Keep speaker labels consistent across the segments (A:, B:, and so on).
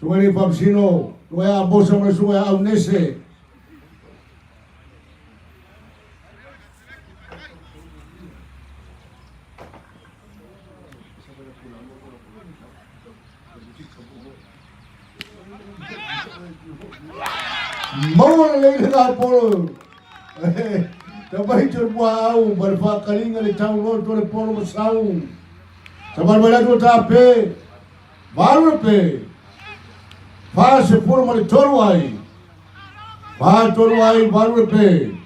A: Sungai ni Papsino, sungai Abo sama sungai Aunese. Mau lagi nak polo. Tapi cuma berapa kali ngali tahu lo tu le polo masau. Sabar bela tu tape. Baru pe. Fase polo mari torwai. Fase torwai baru pe.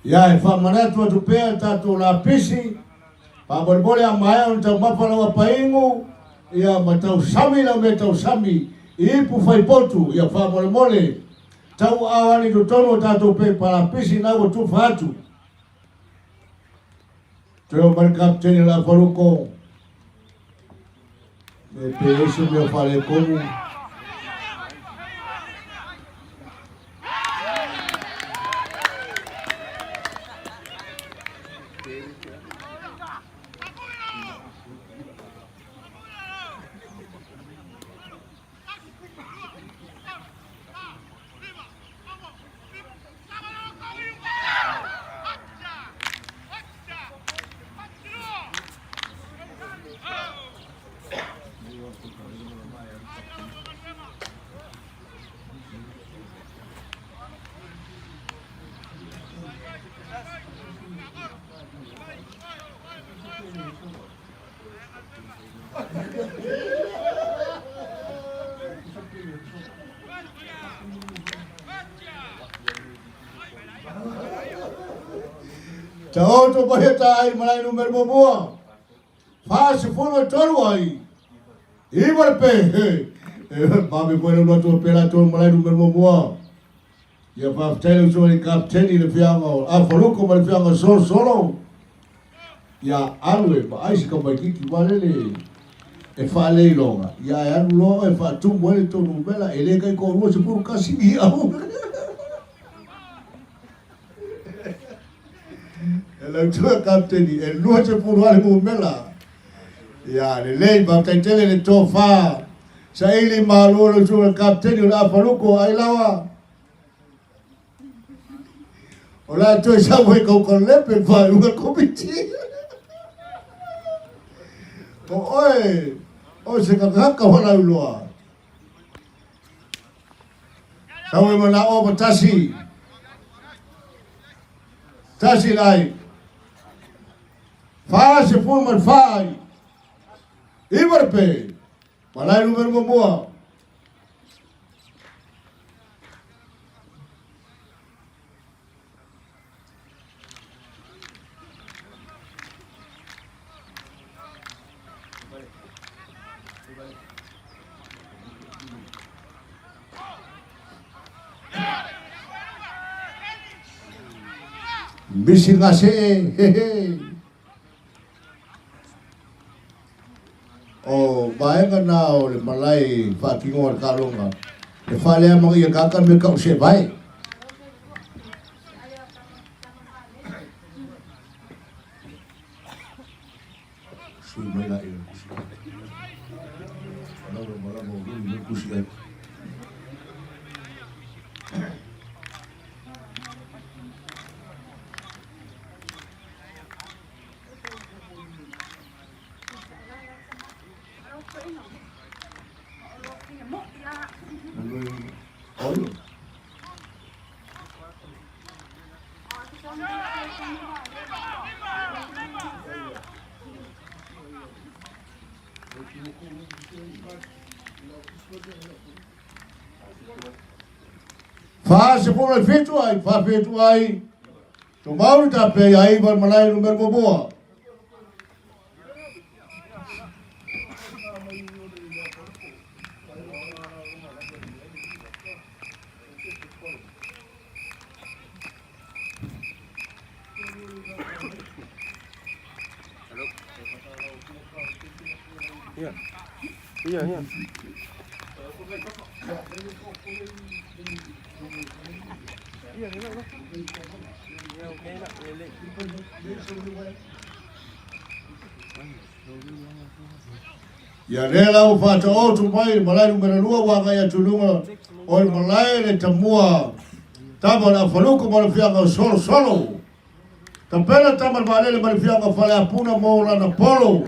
A: Ya, famana tu tupea tatu la pisi. Pabolbole amaya unta mapala wa paingu. Ya matau sami la metau sami. Ipu fai potu ya fabolbole. Tau awani tutono tatu pe pala pisi na tu fatu. Teo mar kapteni la faruko. Me peso me fale como. Tau tu baheta ai malai number bobo. Fase funo toru ai. Ibar pe. Babi bueno no tu pela tu malai number bobo. Ya pa tele so ni kapteni le fianga. A faruko mal fianga solo. Ya alwe pa ai ka mai ki valele. E fa le longa. Ya anu lo e fa tu muere tu numela ele kai ko ro se pur kasi dia. El tua kapteni e lua se pur wale mo mela. Ya le lei ba tai tele le tofa. Sa ili malo lo su kapteni la faruko ai lawa. Ola tu sa voi ko lepe fa un komiti. Oi, o se kakaka wala uloa. Sawe mana o batasi. Tasi lai. Fase forma fai. Ibarpe. Malai numero boa. Bisi ngase hehe. Oh, bae kana o le malai fatingo al kalonga. Le fale ama ia kakan me kau se bae. Sui mai la ia kusi. Mala mo ni kusi. Fase por feito ai, fa feito ai. Tomau ta pe ai bar malai number boa.
B: Iya.
A: Ya rela ufata o tupai malai numero 2 wa kaya tulunga o malai le tamua tama na faluko malafianga solo tapela tama malai malafianga fale apuna mola na polo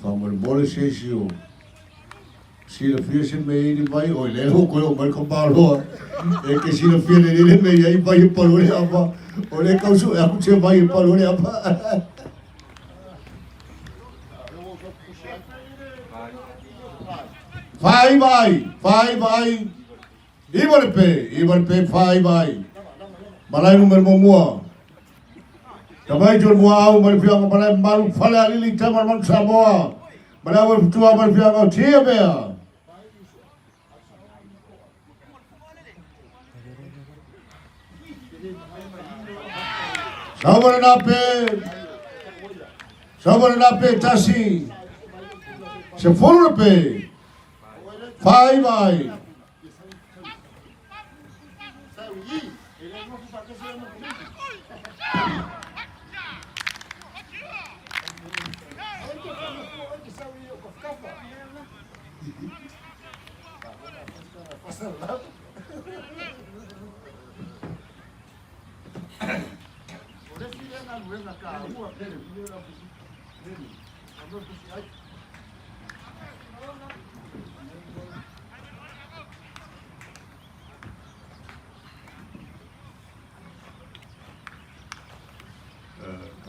A: Vamos embora sesio. Si la fia se me ni vai o le ho ko mai ko palo. E che si la fia ne me ai vai palo le apa. O le causu e aku se vai palo le apa. Vai. Ibar pe vai. Malai numero mua. Kamai jol mua au mal fiang malai malu fala lili tamar man samoa. Malai tua mal fiang au tia bea. Sabar nape tasi. Se furu pe. Vai.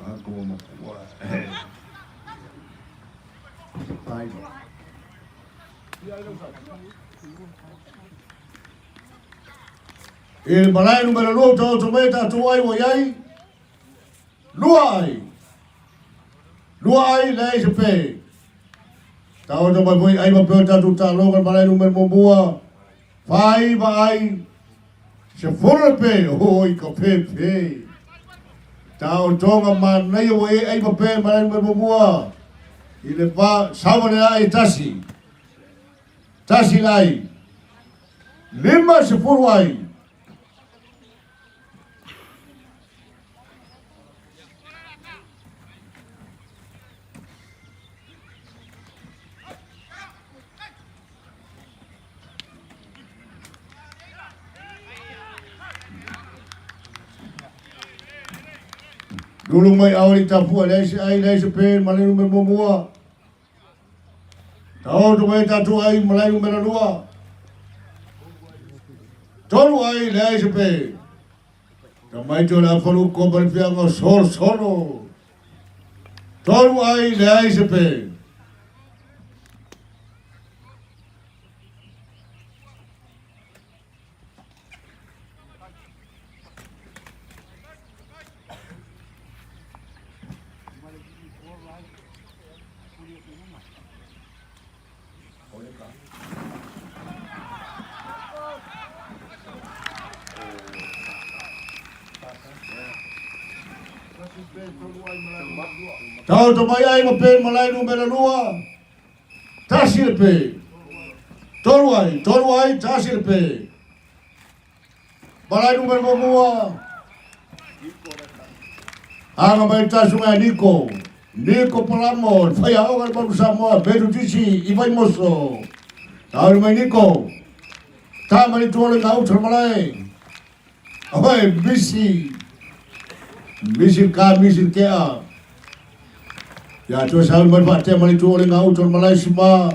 A: Aku mau kuat. Baik. Il malai numero 2 tometa tuai wayai. Luai lai sepe. Tahu tu mai ai ma perta tu ta longan malai numero mua. Vai. Se forpe oi ko pepe. Tahu tonga man nai ai ma pe malai numero mua. Ile pa sawane ai tasi. Tasi lai. 5-0 ai. Dulu mai awali tapu ai sepe malai numero mua. Tahu tu mai tatu ai malai numero 2. Tolu ai lai sepe. Kamai tu na falu ko berfianga solo. Tolu ai lai sepe. Tahu tu mai ai ma pe malai numero 2. Tasi pe. Tolu ai tasi pe. Malai numero 2. Anga mai tasu mai Nico Palamo, fai ahora vamos a moa, Pedro Tici, Ibai Mosso. Tahu mai Nico. Tamari tu oleh ngau termalai. Oi, misi kea. Ya tu sahul berpakte mali tu oleh ngau termalai semua.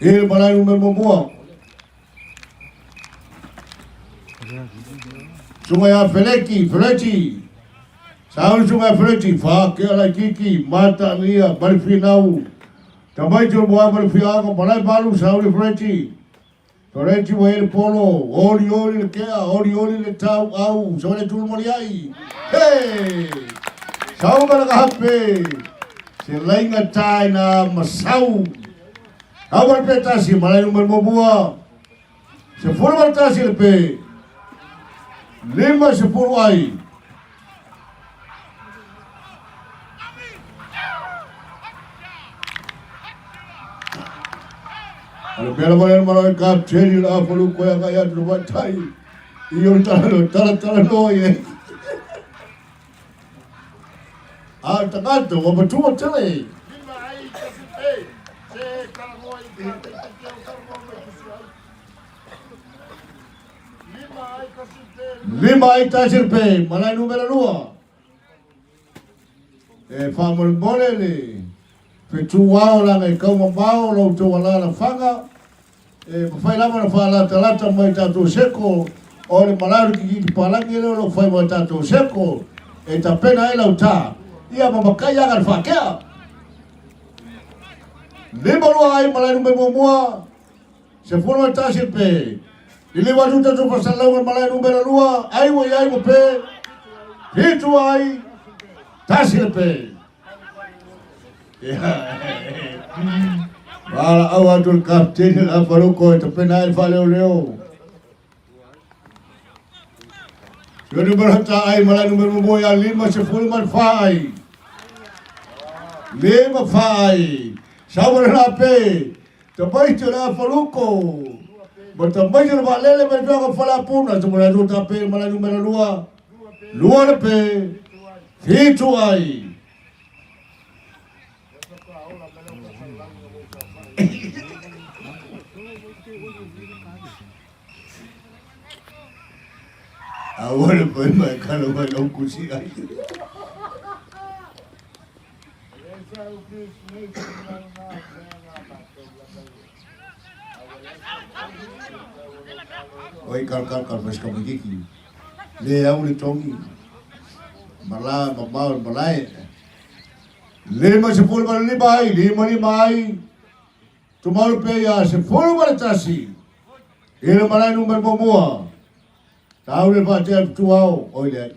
A: Malai numero mua. Sungai Feleci. Sahul sungai Feleci, ke ala kiki, mata lia, berfinau. Tamai tu buat berfiang, malai baru sahul Feleci. Feleci wahir polo, oli kea, oli le tau au, sahul tu maliai. Hey, sahul berkahape. Selain ngatai na masau. Awal pe tasi malai number bua. 10 tasi lepe. 5 ai. Kalau pela malai malai kap ceri lah perlu koyak kaya terbuat tai. Iyo tala no ye. Ah takato wabatua tele. Lima ai tasir pe malai numero 2. Famol bolele. Petu wao la ngai kau mambao lo to wala la fanga. Fai lama na fala talata mai tatu seko. Ole malai ki palangi lo fai mai tatu seko. Ta pena ela uta. Ia mamakaya ngal fakea. Lima lua ai malai numero mua. 10 tasir pe. Ili waduta tu pasalau malai numero 2. Ai mo pe. Hitu ai. Tasir pe. Wala awadul kapten la faruko itu penal faleo leo. Jadi berhata ai malai numero moya 5 man fai. 5 fai. Sabar la pe. Tabai tu la faruko. Bertambai tu la lele berdoa fala puna tu malai tu tape malai numero 2. Luar pe. Hitu ai. Awal pun kalau malam kursi aja. Oi kal pas kamu gigi. Le awal tongi. Malah malai. 5 balik bai, 5 ai. Tomorrow pe ya 10 balik tasi. Ele malai numero mua. Tahu le baca tuau, oh le.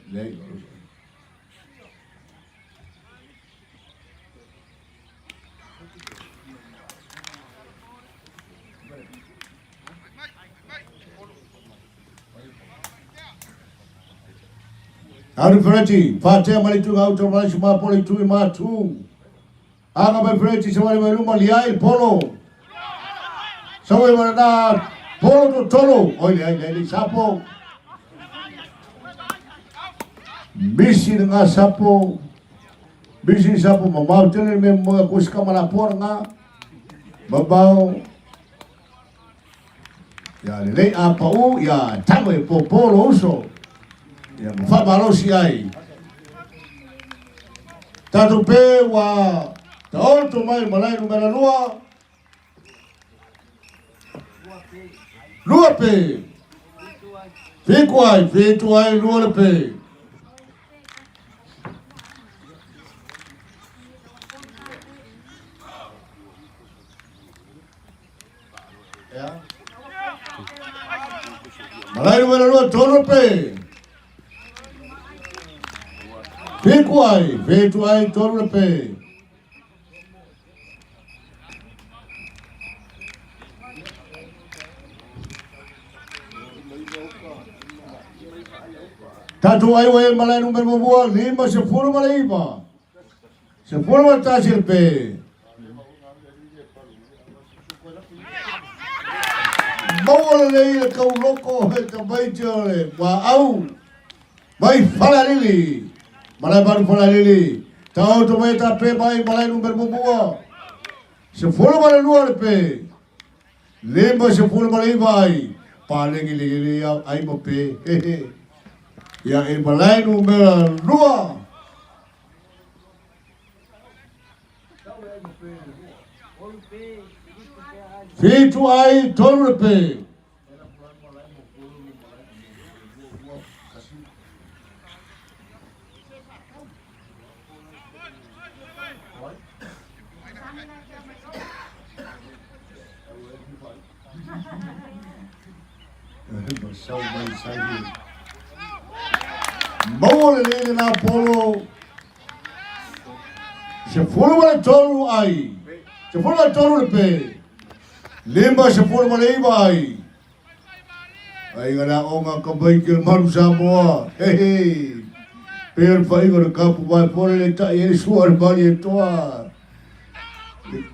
A: Tahu berarti, baca mali tu kau tu mali semua poli tu matu. Agak berarti semua di rumah liai polo. Semua mana polo tu tolo, oh le sapo. Bisi dengan sapo, mamau tener memang kus kamera porna, babau, ya lei apa ya tamu popolo uso, ya mufabalo siai, tatu pe wa tahun tu mai malai numero 2 pe, fikuai 2 pe. Malai numero 2 tolo pe. Fikuai tolo pe. Tatu ai malai numero 2 5 malai ba. 10 tasir pe. Bawa lagi kau loko terbaik je, wow, baik fala lili, malai baru fala lili, tahu tu baik tapi baik malai numero 2, 10 malai luar pe, 5 malai baik, paling gili ya, ai mo pe, ya malai numero 2. Fitu ai tolu pe. Mau le na polo. Se fulu wala tolu ai. Se fulu wala tolu pe. Lima sepuluh malima ai. Ai ngana onga kabaikil maru Samoa. Hehe. Per pai ngana kapu mai pore le ta ele suar bali toa.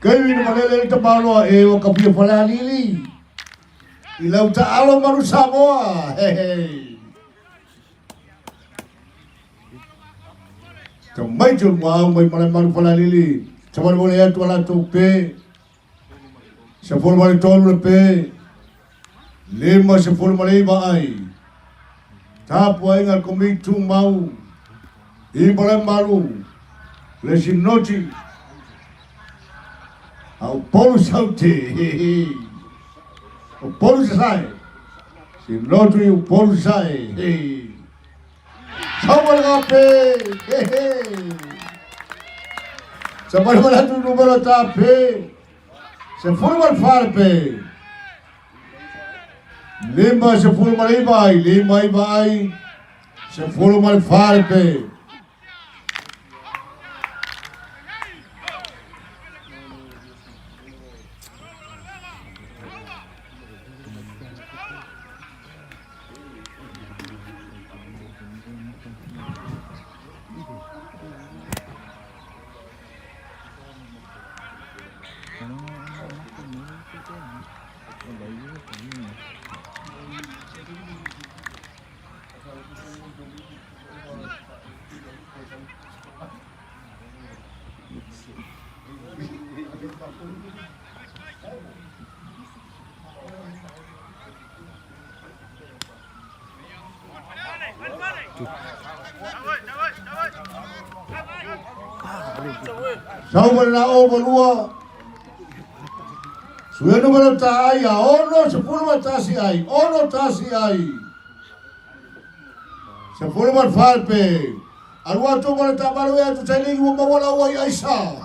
A: Kai ni malele ta malo e o kapia pala lili. Ilau ta alo maru Samoa. Hehe. Mai tu mau mai maru pala lili. Sabar boleh ya tu ala tope. Sepuluh malai tolu lepe. Lima sepuluh malima ai. Tapu ai ngal komitu mau. Ibalai malu. Lesin noti. Au polu saute. O polu sai. Si noti o polu sai. Sabar ngape. Sabar malai tu numero tape. Sepuluh farpe. Lima sepuluh malima ai. Lima iba ai. Sepuluh mal farpe. Sau na o balua. Sueno bala ta ai a ono sepuluh tasi ai. Ono tasi ai. Sepuluh mal farpe. Alua tu bala ta baru ya tu cai lagi mawala wai Aisa.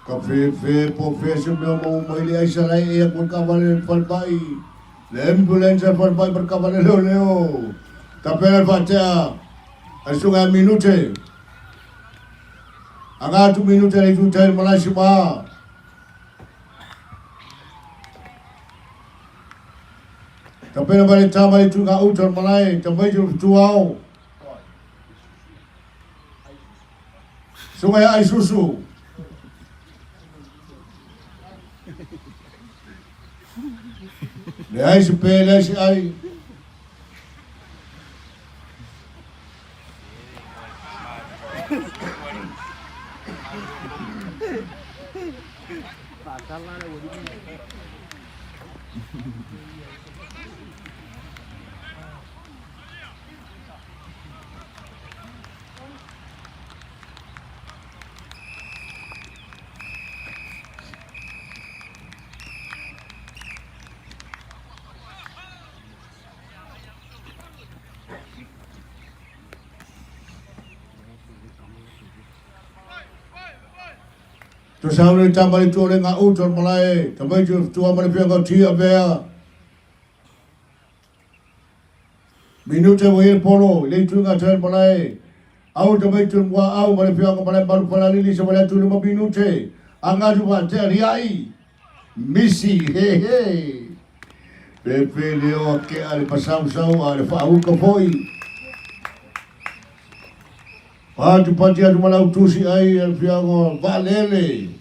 A: Kafe fe po fe sebelum mau mai Aisa lai e pun kawan farbai. L'ambulance farbai berkawan leo. Tapel baca. Asunga minute. Agak tu minute lagi tu cari Malaysia. Tapi nak balik tambah itu ngau utar Malay, tambah itu tuau. Sungai air susu. Dia air sepele si air. Tu sahaja tambah itu orang ngau utar Malay, tambah itu tua mana pihak kau tia bea. Minute wahir polo, itu nggak cari Malay. Au tambah itu gua au mana pihak kau Malay baru pala lili sebanyak tu 5 minute. Angga juga cari ai. Misi, hehe. Pepe leo ke ada pasau-sau ada fau kafoi. Patu pati ada malau tusi ai ada pihak kau valele.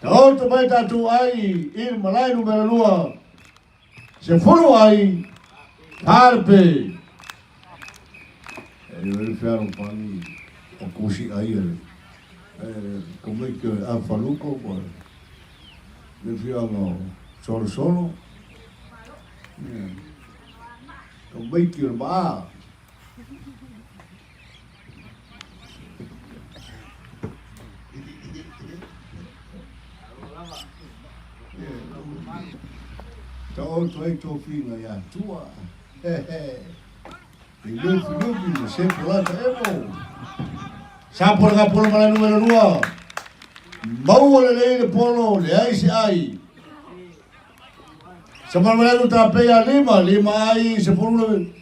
A: Tahu tu baik tu ai, il Malay numero 2. Sepuluh ai, harpe. Ele fez pani, o kusi ai ele. Como é que a faluco pô? Ele fez solo. Como é que ba? Tahu tu ai tu filho ya tua. Ilupi, sempre lá temos. Sapor kapur Malay numero 2. Mau oleh polo, le ai. Sampai Malay tu tapi ya 5 ai 10.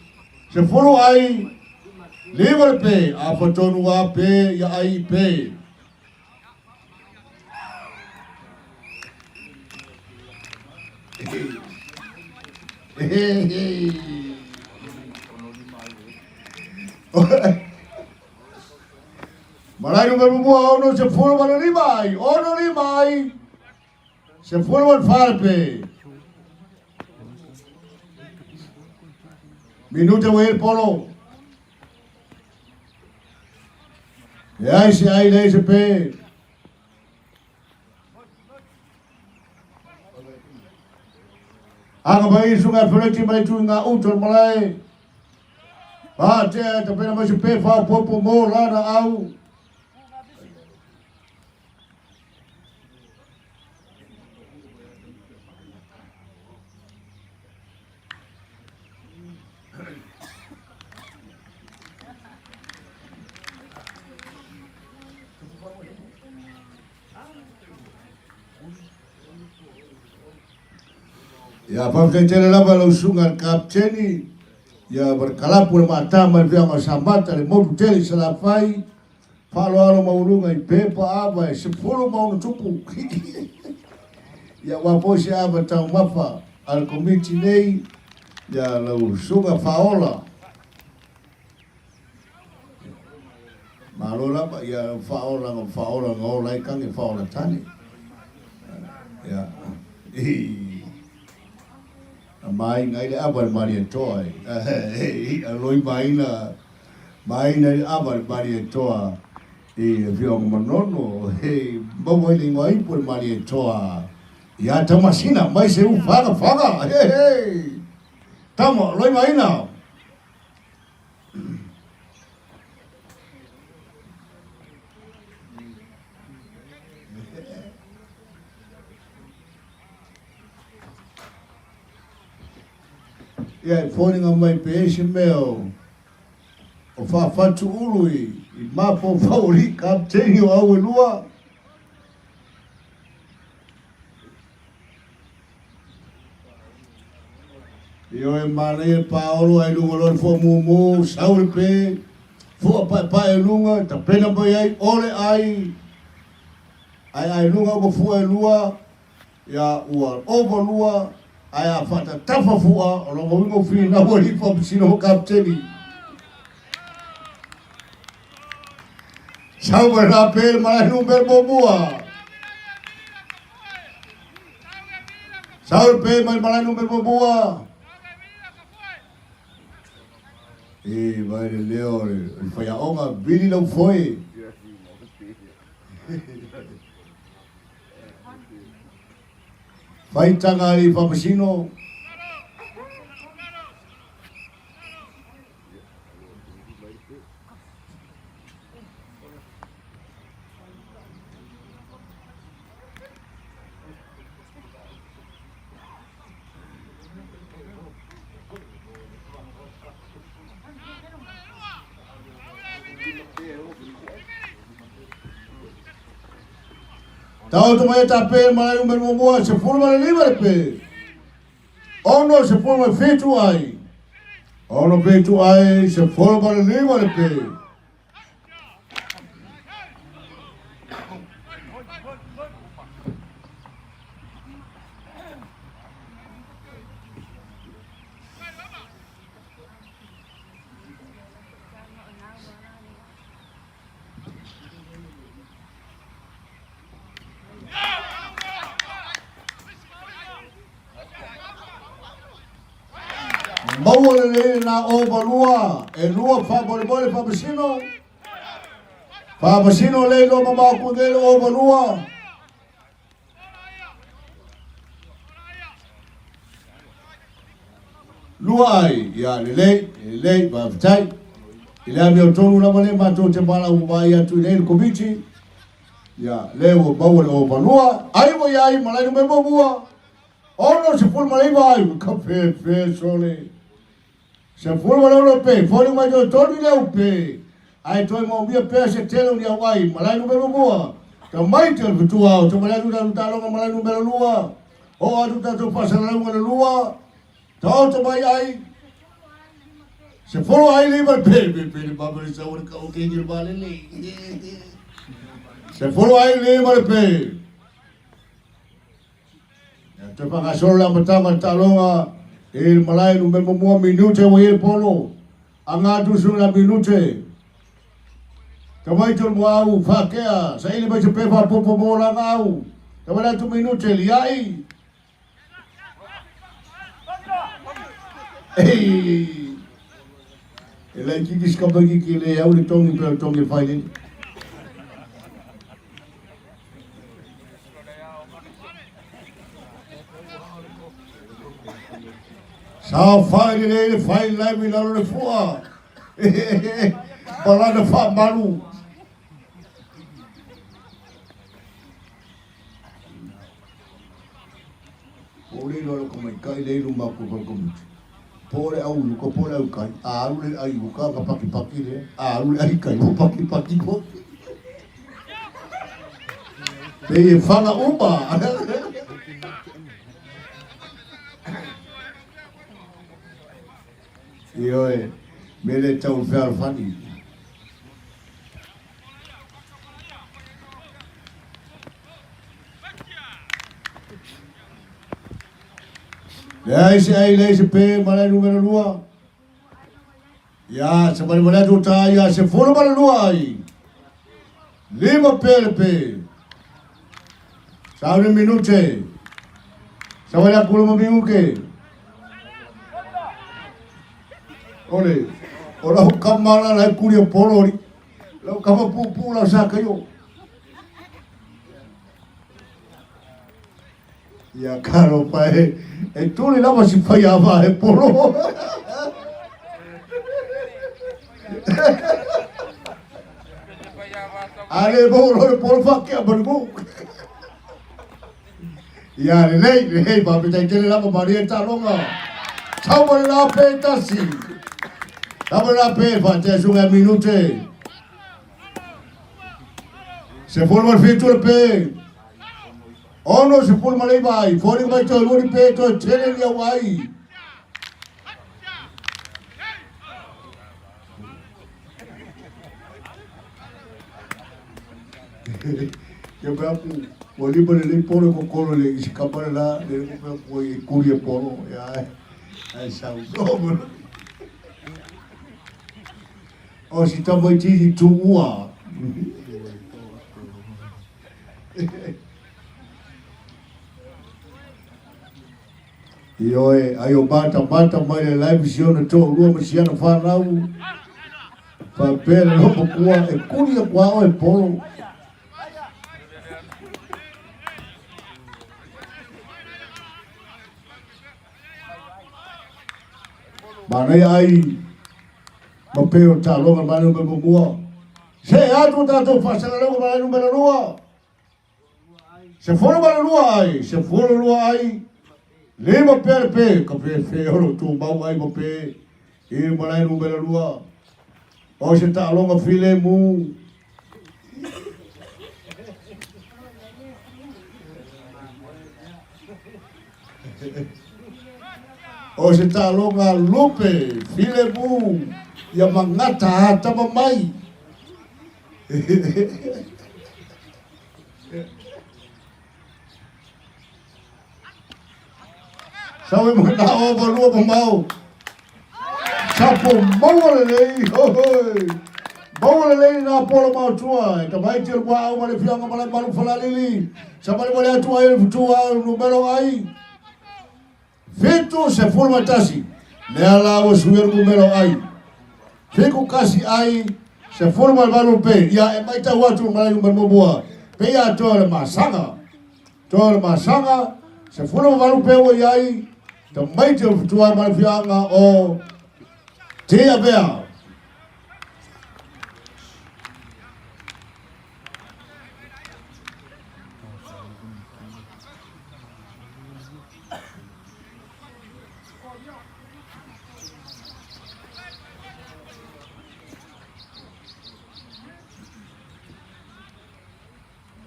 A: Se fulu ai lima pe a patonu a pe ya ai pe. Malai number mua ono se fulu mana limai, ono limai. Se fulu man farpe. Minuto wel polo. Ya si ai le se pe. Anga bai sunga frente mai tu nga utol malai. Ba te pena mai se pe fa popo mo la na au. Ya pagkakita na ba lausungan kapteni ya berkalapur mata malvia masambata le modu tele salafai falo alo maulunga ipepa aba sepuluh mau tupu ya waposi aba tau mafa al komiti nei ya lausunga faola malola ba ya faola ngola ikan faola tani ya mai ngai le abar mari toa aloi mai na abar mari toa viong manono bobo le ngai por mari toa ya tamasina mai se faga tamo loi mai na ya foni ngamai peixe meu o fa fatu ului I mapo fauri kapteni o au lua yo e mare Paulo ai lunga lor fo mumu saul pe fo pa e lunga ta pena boy ai ole ai lunga bo fu e lua ya ua ovo lua ai a fata tafa fua o lo mo fi na bo li fo sino kapteni saul na pe mare number bobua saul pe mare number bobua vai de leo foi a onga vili não foi vai tanga ali papasino Tau tu mai tape mai umber mo se forma le livre pe. Ono se forma fetu ai. Ono fetu ai se forma le livre pe. Mau le na o balua e lua fa bole fa basino le lo mama ku de o balua lua ai ya le ba tai ila mi otonu na male ma to te bala u ba ya tu le komiti ya le o mau o balua ai mo ya ai malai no me bua ono se pul malai vai ka fe sole se forma no pe, fori mai do toni le upe. Ai toi mo bia pe se telo ni awai, malai no belo moa. Ta mai te vitua, to malai no ta longa malai no belo lua. O atu ta to pasa la longa lua. Ta to mai ai. Se folo ai le mal pe baba le sa o ke ngir bale le. Se folo ai le mal pe. Te pangasol la matama talonga il malai no memo mo minute o il polo. Anga tu sula minute. Kamai tu mo au fakea, sa ile ba se pe fa popo mo la ngau. Kamai tu minute liai. Ei. Ele kiki skapa kiki le au le tongi fai le. Sa fai le fai lai mi la le fua. Bala de fa malu. Ore lo como kai le rumba ko ko. Pore au ko pore au kai. Aru le ai buka ka paki le. Aru le ai kai ko paki ko. Pe fala umba. Io me le tau fer fani. Leise pe malai numero 2. Ya, sabari malai tu ta ya se folo malai 2 ai. 5 pe. Sabe minute. Sabari aku mau ke. Ole, ora ho kamala la kuria polori. Lo kama pu la saka yo. Ya caro pai, e tu le lava si fai ava e polo. Ale polo fa che abargo. Ya le ba pe tele lava Maria Talonga. Ciao la petasi. Dabra pe fate sunga minute. Se forma il feature pe. Ono se forma lei vai, fuori vai to lori pe to tele dia vai. Che bravo, vuoi per le polo con collo le scappare là, le puoi curie polo, ai sa un o si tamo ti tu ua. Io aio bata mai le live visione to rua masiana fa nau. Fa pele no kwa e kuria kwa o e polo. Mana ai Mapeo talonga manu bebua. Se atu tato fasala logo manu belua. Se foro belua ai, se foro lua ai. Lima perpe, kafe feo tu mau ai mape. E manu belua. O se talonga file mu. O se talonga lupe, file mu. Ya mangata hata mamai. Sabe mana o baru pemau. Sapo mau lei, mau lei na polo mau tua. Tamai tir wa o male fianga male baru falalili. Samale male tua numero ai. Feito se forma tasi. Ne ala o subir numero ai. Fico kasi ai se forma el balon pe ya e mai ta watu malai numero boa. Pe ya tole masanga. Tole masanga se forma el balon pe o ai. Te mai te tua mal fianga o te avea.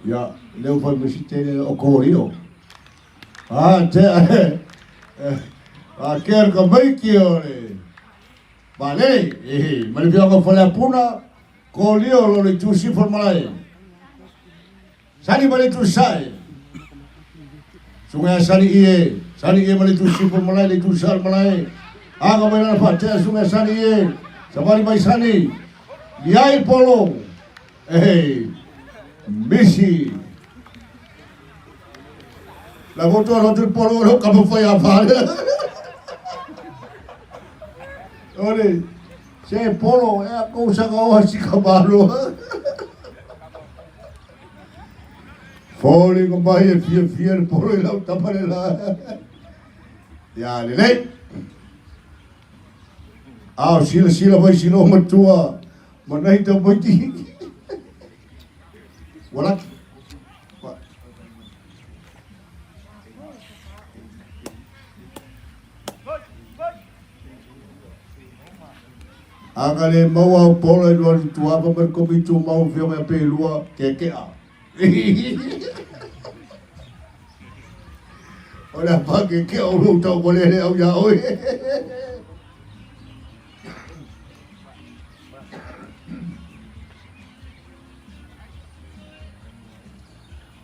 A: Ya, leo foi mesitele o corio. Ah, te a quer que mai que ore. Vale, malipia ko fala puna ko lio lo le tu si formalai. Sani bale tu sai. Sungai sani bale tu si formalai le tu sal malai. Aga bale na fate sungai sani sabari mai sani. Liai polo. Misi. La moto lo tu polo lo kamu foi a Olha, se polo é a coisa que eu acho que cavalo. Fole com baia fia polo e lá tá para lá. Ya, lele. Sila vai silo matua. Manai teu boiti. Wala. Agale mau au pola luar tua apa berkomitu mau fio me pe lua keke a. Ora pa keke au lu tau boleh le au ya oi.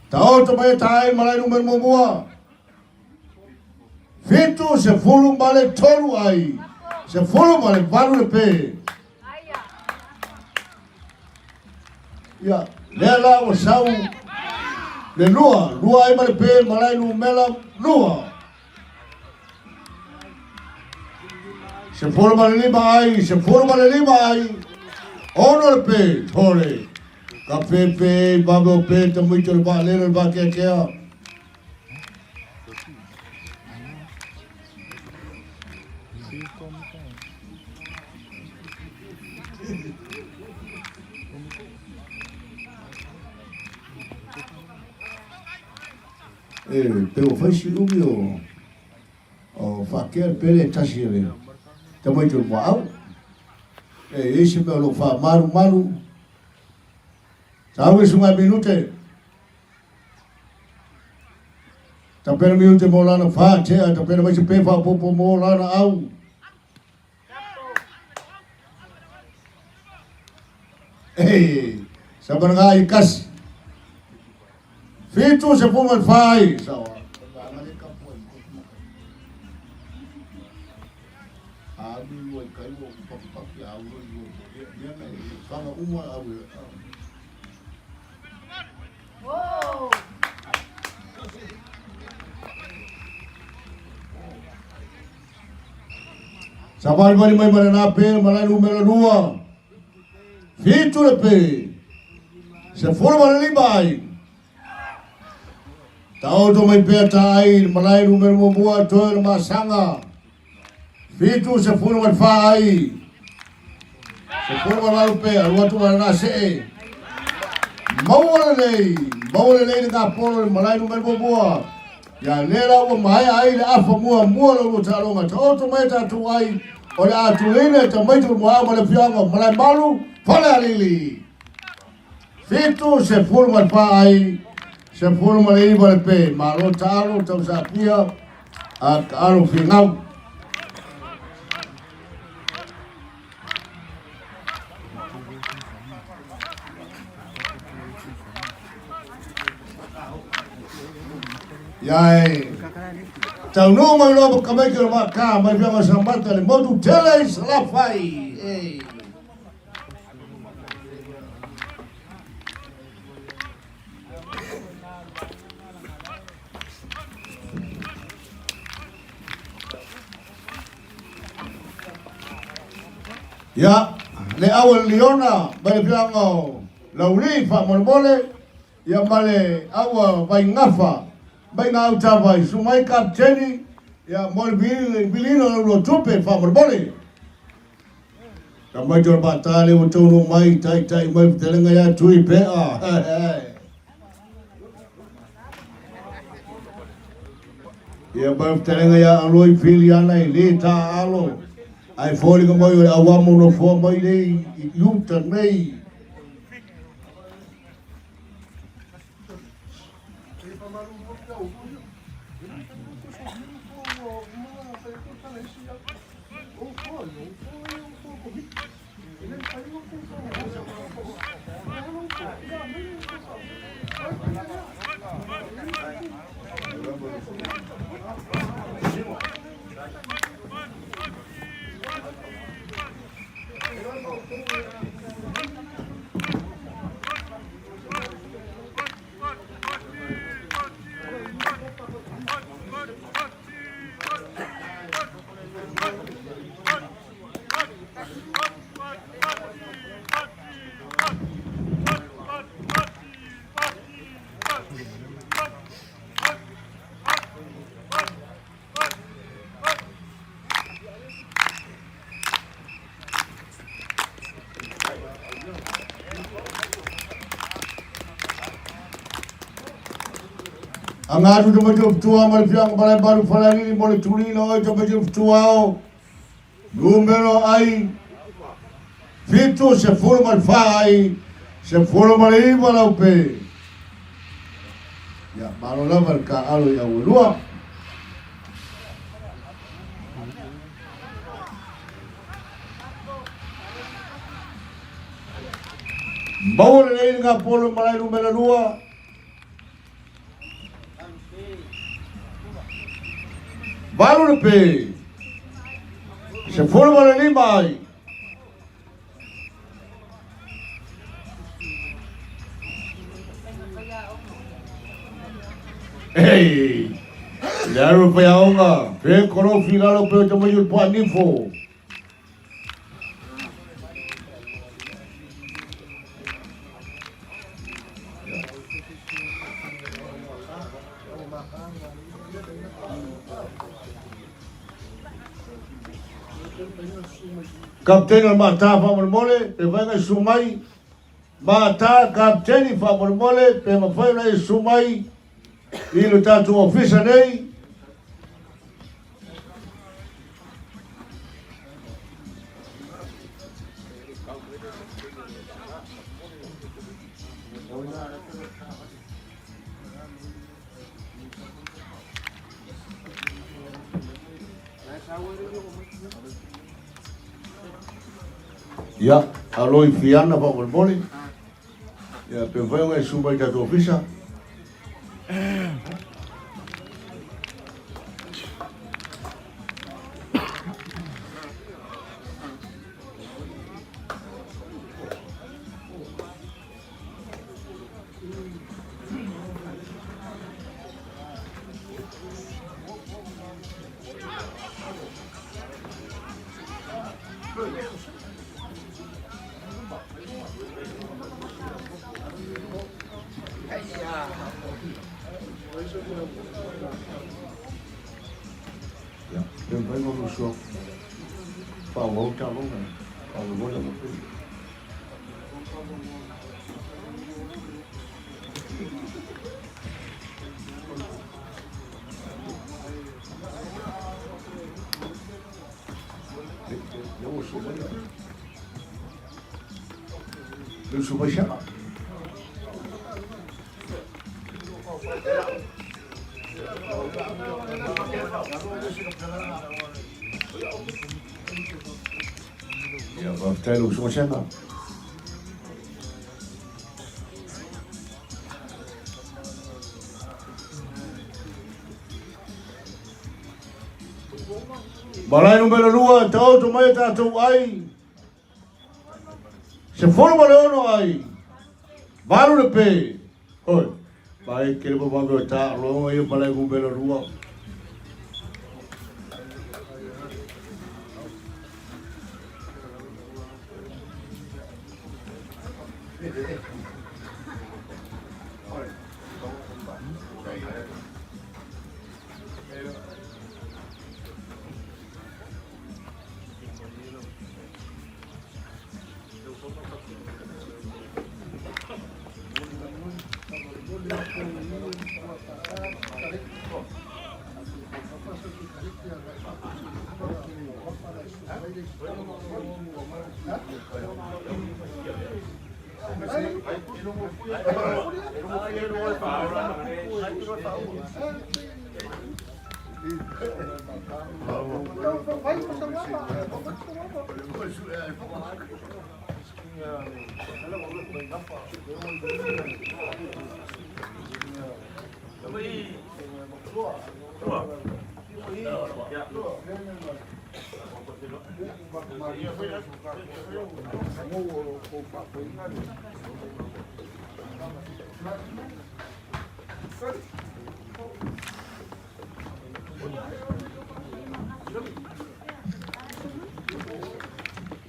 A: Tau to mai tai malai numero mua. Fitu se fulu male toru ai. Se fulu male baru pe. Ya, lela o sau le lua ai male pe malai nu mela lua. Se fulu male lima ai. Ono pe tole. Kafe pe babo pe tamu tol ba le ba ke ke. Pero fai silumio o faquer pele tasire tamu tol ba au. Esse meu lo fa maru. Sabe sungai minute. Tapera minute molana fa che, tapera mais pe fa popo molana au. Sabar ngai kas. Fitu se puma fai, sawa. Abi wo kai wo pak ya wo dia na fanga uma au. Sabar bari mai mana pe malai numero 2. Fitu le pe. Se forma le bai. Tau to mai pe tai malai numero 2 to masanga. Fitu se forma fai. Se forma la pe alwa tu na se. Mau le ka polo malai numero 2. Ya lera o mai ai afa mua lo talonga to mai ta tu ai ole atu lene ta mai tu mua mala pianga mala malu fala lili fitu se forma pai se forma lili bal pe malo talo ta sapia a aro final Yai, tau no mai lo kamai ke ma ka mai pia sambata le modu tele la fai. Ya, le awal liona mai pia ngo lauli fa molmole ya male awa vai ngafa Bai na uta vai sumai kapteni ya mol bilino lo tupe fa morbole. Kamai jor batale o tono mai tai mai telenga ya tui pe a. Ya bai telenga ya aloi filiana leta alo. Ai foli ko mai awamo no fo mai le yuta nei. Angadu to majub tua malpiang balai baru falani boleh tuli lo to majub tuao numero ai fitu se forma al fai se forma le iba pe ya baru la marca alo ya ulua bawa le nga polo malai numero 2 baru pe se forma la lima hey lalu pe aonga pe kono finalo pe to mayul panifo Kapten mata famor mole pe venga sumai mata kapten famor mole pe ma foi na sumai ilo tatu ofisa nei ya aloi fiana pa mole ya pe venga sumai tatu ofisa đừng phải ngon xuống vào ngô trong lúc này vào ngô là một cái đừng xuống mấy sáng ya baftai lu semua siapa balai numero 2 tau tu mai ta tu ai se forma leono ai baru depe oi baik kira bawa ta lo ai balai numero 2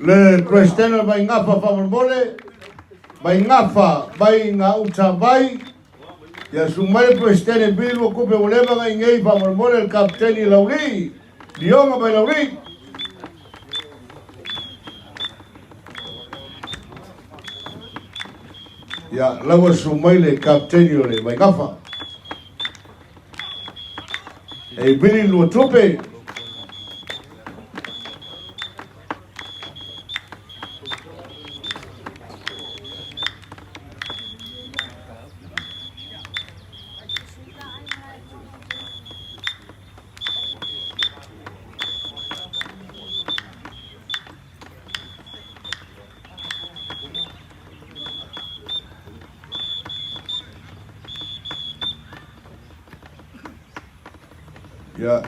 A: Le Cristiano vai ngapa famole, vai ngapa vai ngauta vai. Ya sumai Cristiano bilu kupe ulema ngai ngai famole el kapteni Lauri, dionga vai Lauri. Ya lawa sumai le kapteni ole vai ngapa. E bili lu tupe. Ya,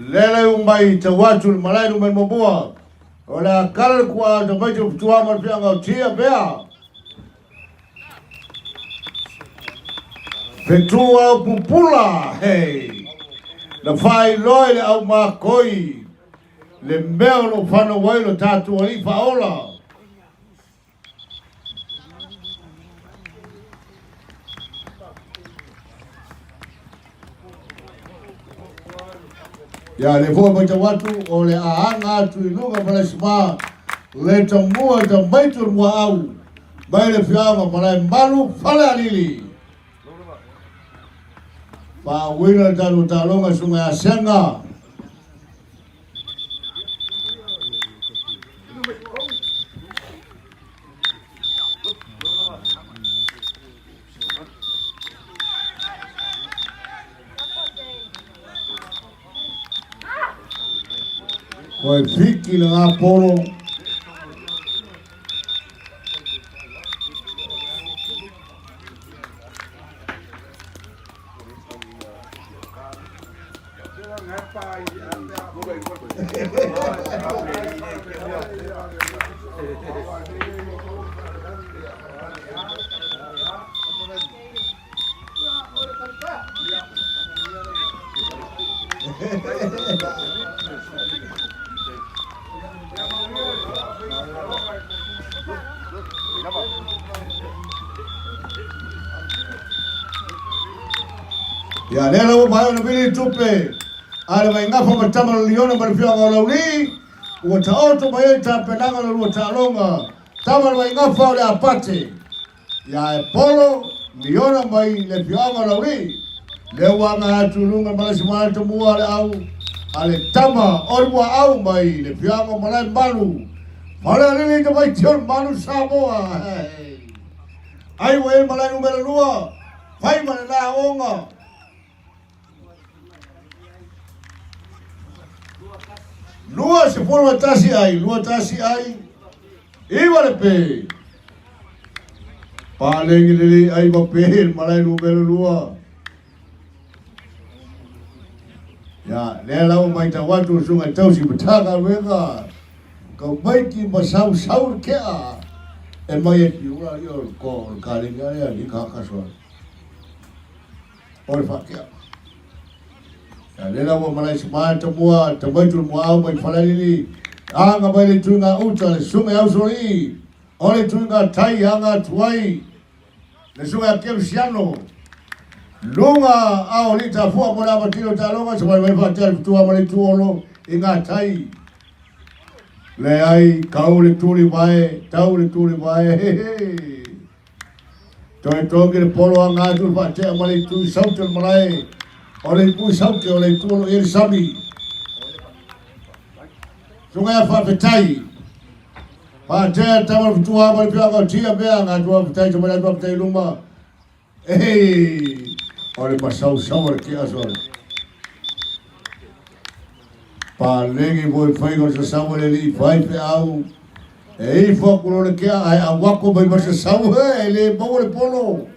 A: lele umbai tawatu malai numen mobua. Ola kal kwa tomato tua mal pianga tia bea. Petua pupula, hey. Na fai loi le au makoi. Le meo no fano wailo tatu wali faola. Ya le fo baita watu ole aanga tu ilunga pala sima le tambua tambaitu mwa au baile fiama pala mbalu fala alili pa wina talu talonga sunga ya senga Koi fiki na polo ya nela wo bayo na bili tupe ala mai ngafa matama liona marifia ngalauli wo taoto bayo tapelanga lo talonga tama mai ngafa ole apate ya polo liona mai le fianga lauli le wanga tulunga malasima tumua le au ale tama orwa au mai le fianga malai balu para lili ke mai tion balu samoa ai we malai numero 2 fai mana la onga Lua se forma tasi ai, iwa le pe. Paling lili ai ba pe malai numero 2. Ya, le lau mai ta watu sunga tau si betanga wega. Kau baiki masau saur kea. E mai e piura yo ko kalinga ya ni kakaswa. Oi fakia. Ya le lau malai semua temua temaitu muau mai falali. Anga mai le tunga uta le sunga au sori. Ole tunga tai anga tuai. Le sunga kemsiano. Lunga au lita fua mona matilo talonga sebai mai fatia tua mai tuolo inga tai. Le ai kau le tuli vai, tau le tuli vai. Toi toki le polo anga tu fatia mai tu sautel malai. Ole pu sautel ole tuolo ir sabi. Sunga fa fetai. Fatia tama tua mai pia ka tia bea nga tua fetai sebai tua fetai lumba. Hey. Oleh pasau sawar kia soal. Pa lengi voi fai ko sa sawa le li fai pe au. E fo ko le kia ai a wako mai ma sa sawa e le mo le polo.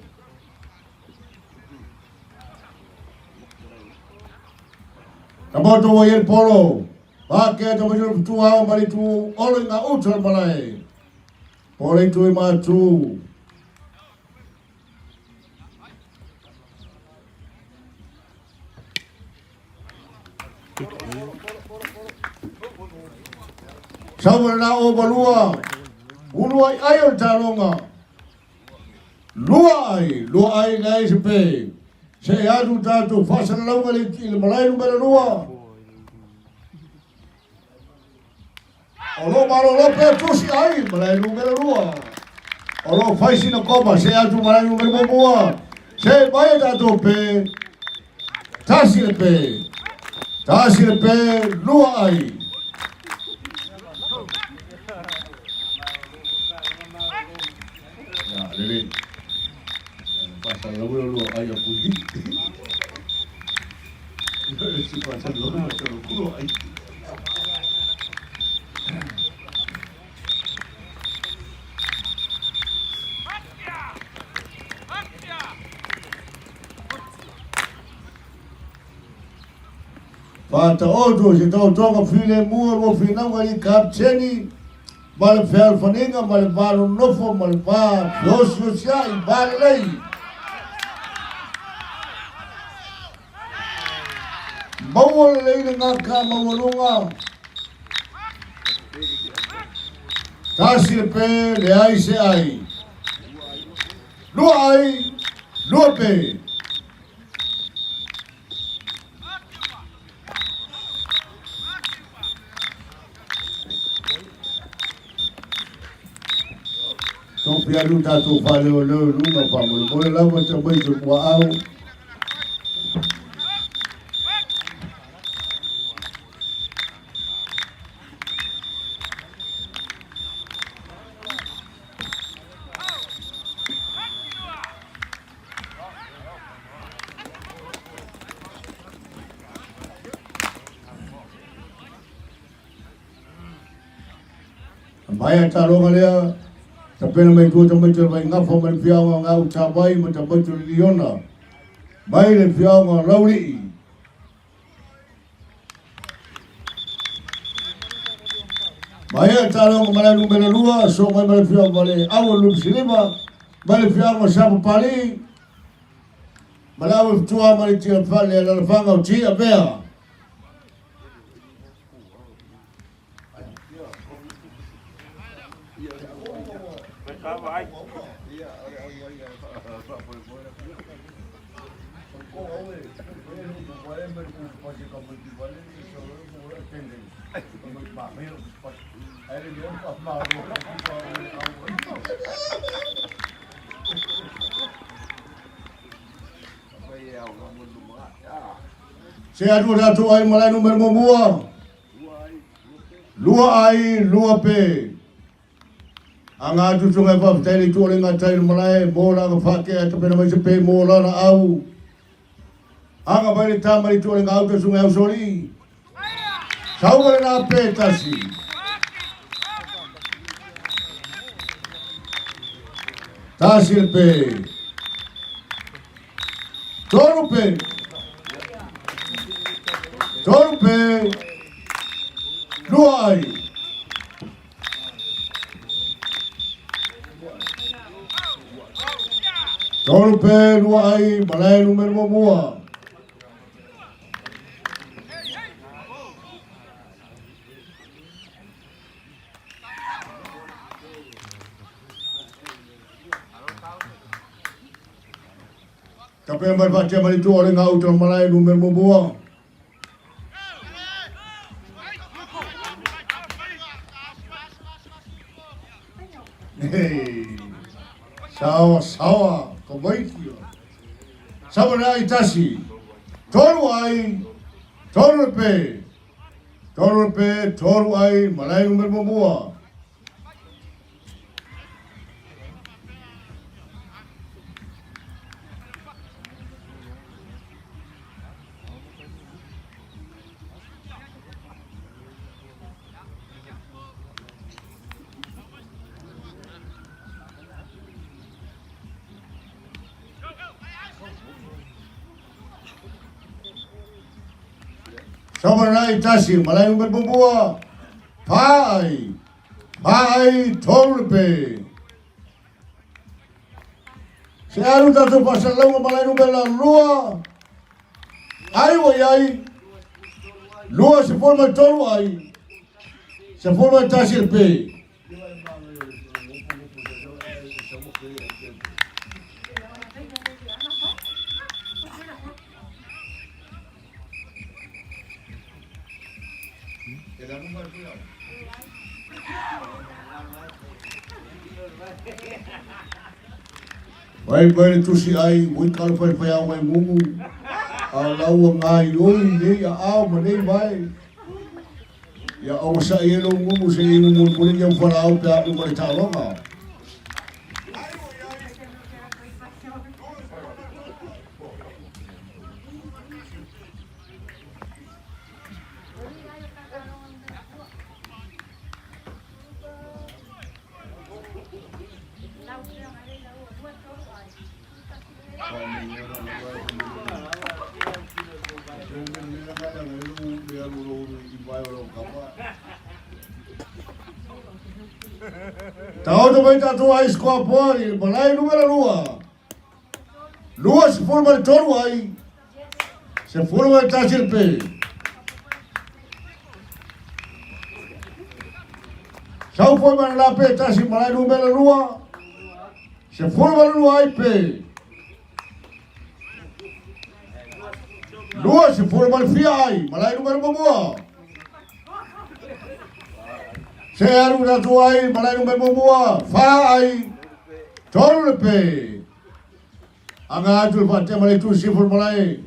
A: Kamoto wa el polo. Pa ke to mo tu au mari tu olo nga utra malai. Polo tu ma tu. Sawa na o balua. Ulu ai ai o talonga. Lua ai nai se pe. Se adu tatu fasa na launga le ki le malai numero lua. Olo malo lo pe tusi ai malai numero lua. Olo faisi na koma se adu malai numero mua. Se vai tatu pe. Tasi le pe. Tasi le pe lua ai. Ya, Lili. Pasal lalu ayah putih. Si pasal lalu macam kulo ayah. Pata outro, então toca filho mua no final ali capteni. Mal fer faninga, mal varo nofo, mal va, los social, vale lei. Bawal lei na ka mawalunga. Tasir pe le ai se ai. Lua pe. Então, piado tá tu falou nunca vamos. Bora lá você vai tu uau. Vai tá logo ali. Tapi na mai tu também tu vai ngafo mai piao ngau tabai mai também tu liona. Mai le piao ngau lauri. Mai tá logo mai número lua, so mai mai piao vale. Au lu silima, mai piao ngau sapo pali. Mai au tu mai tia fale la fanga o tia bea. Se adu datu ai malai numero mua. Lua ai, lua pe. Anga tu sungai pa tele tu lenga tai malai bola ka fake ata pena mai se pe mola na au. Anga bali tamari tu lenga au tu sungai usori. Saubare na pe tasi. Tasi pe. Toru pe. Toru pe. Lua ai. Toru pe lua ai malai numero mua. Tapi yang berbaca balik tu orang ngau tu malai numero mua. Hey, sawa, kabaiki. Sawa na itasi. Toru ai, toru pe, toru ai malai numero mua. Sama nai tasi malai number bubua. Pai. Pai tolpe. Searu tatu pasal lawa malai number la lua. Ai wo ai. Lua se forma tolu ai. Se forma tasi pe. Vai tu si ai, ui kalau pai au mai mumu. Lau ngai oi nei a au ma nei vai. Ya au sa yelo mumu se mumu pulin yang fara au pe au mai ta longa. Tahu tu baita tu ai scoa pori, balai número lua. Lua se forma de toro ai. Se forma de tachilpe. Sau forma de la pe tachi balai número lua. Se forma de lua ai pe. Lua se forma de fia ai, balai número bubua. Searu na tuai malai no memo mua fai tolu pe anga tu fate malai tu sifur malai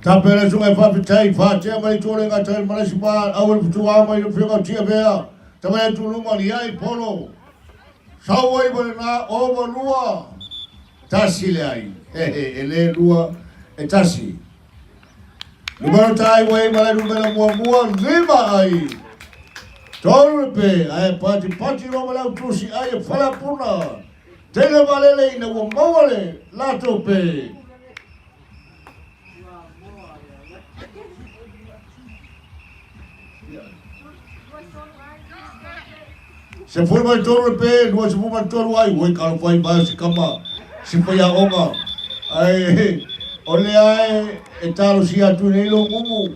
A: Tapera sungai fa pitai fa tia mai tole nga tai mai sipa awal putua mai no fianga tia bea tamai tu luma ni ai polo sawai bole na over lua tasi le ai ele lua e tasi numero tai wai mai numero mua lima ai tolpe ai pati no mai tu si ai fala puna tele valele ina wo mawale la tope se forma de toro pe, no se forma de toro ai, oi kalau pai ba se kama, se pai a onga, ai, ole ai, e talo si atu nei lo mumu.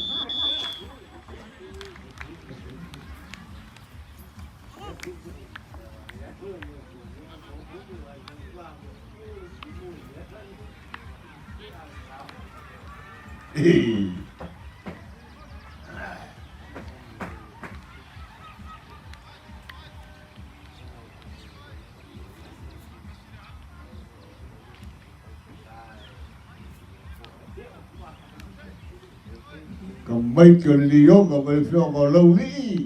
A: Mấy cái liều mà mấy phiêu mà lâu đi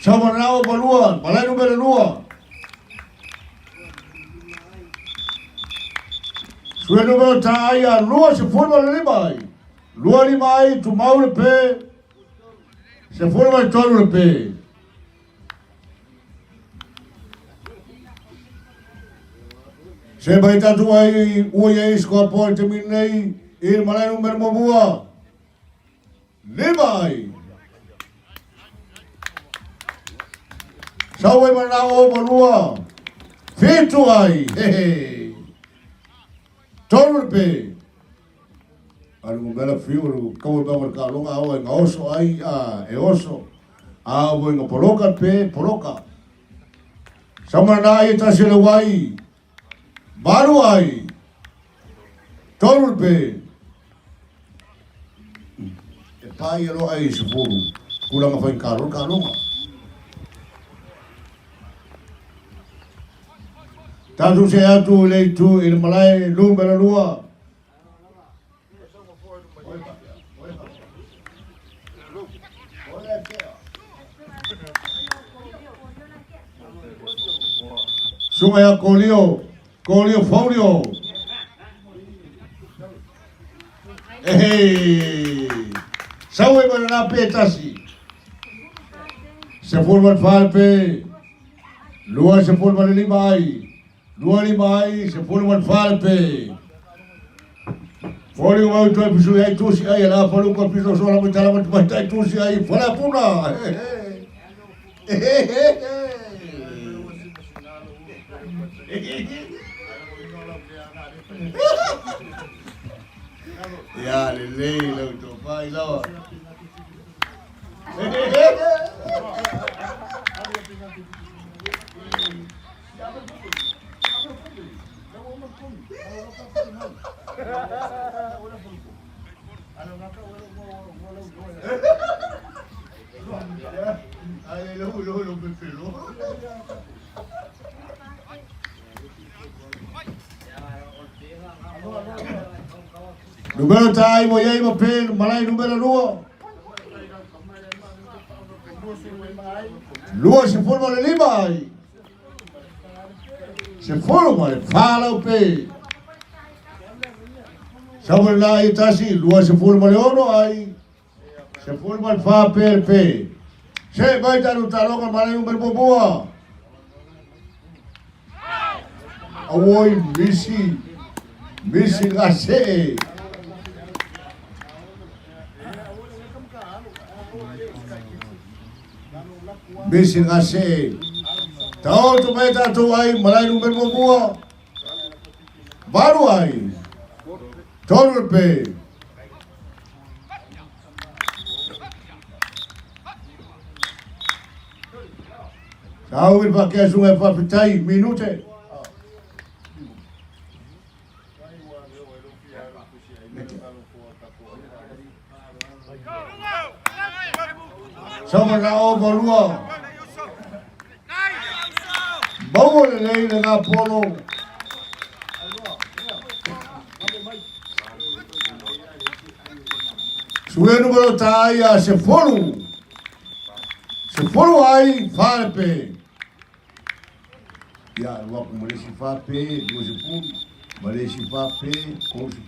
A: sao mà nào mà luôn mà lại nó về luôn suelo veo taya lua se forma de lua limai tu mau le pe se forma de todo le pe se vai tu ai uai scopo te minei il malai numero bua limai sao ai manao lua fitu ai Tolpe, algo bela fio, como va a marcar longa agua en oso ai e oso, agua en poloca pe poloca. Samana ai ta se lewai, baru ai, tolpe. pai lo ai sepuluh kurang apa yang kalau tadu saya tu leitu il malai numero 2 Sungai Kolio Folio. Sawi mana petasi. Sepuluh falpe. Luar 10 limai. 2 limai 10 falpe. Folio mau tu episu ai tu si ai la folio ko piso sola mo tala mo tai tu si ai fala puna. Ya lele lo tu pai lo. Número tai mo yai mo pen malai número 2. Lua se forma le lima. Se forma le fala o pe. Sabe lá itasi lua se forma le ono ai. Se forma le fa per pe. Se vai dar o talão com malai número boa. Oi, Misi gase. Misi gase. Tahu tu mereka tu ai malai numero boa. Baru ai. Total pe. Tahu il pakai sungai papitai minute. Sama na o bolua. Bawa le dengan polo. Suwe número taya se folu ai farpe. Ya waktu Malaysia farpe 20 Malaysia farpe 10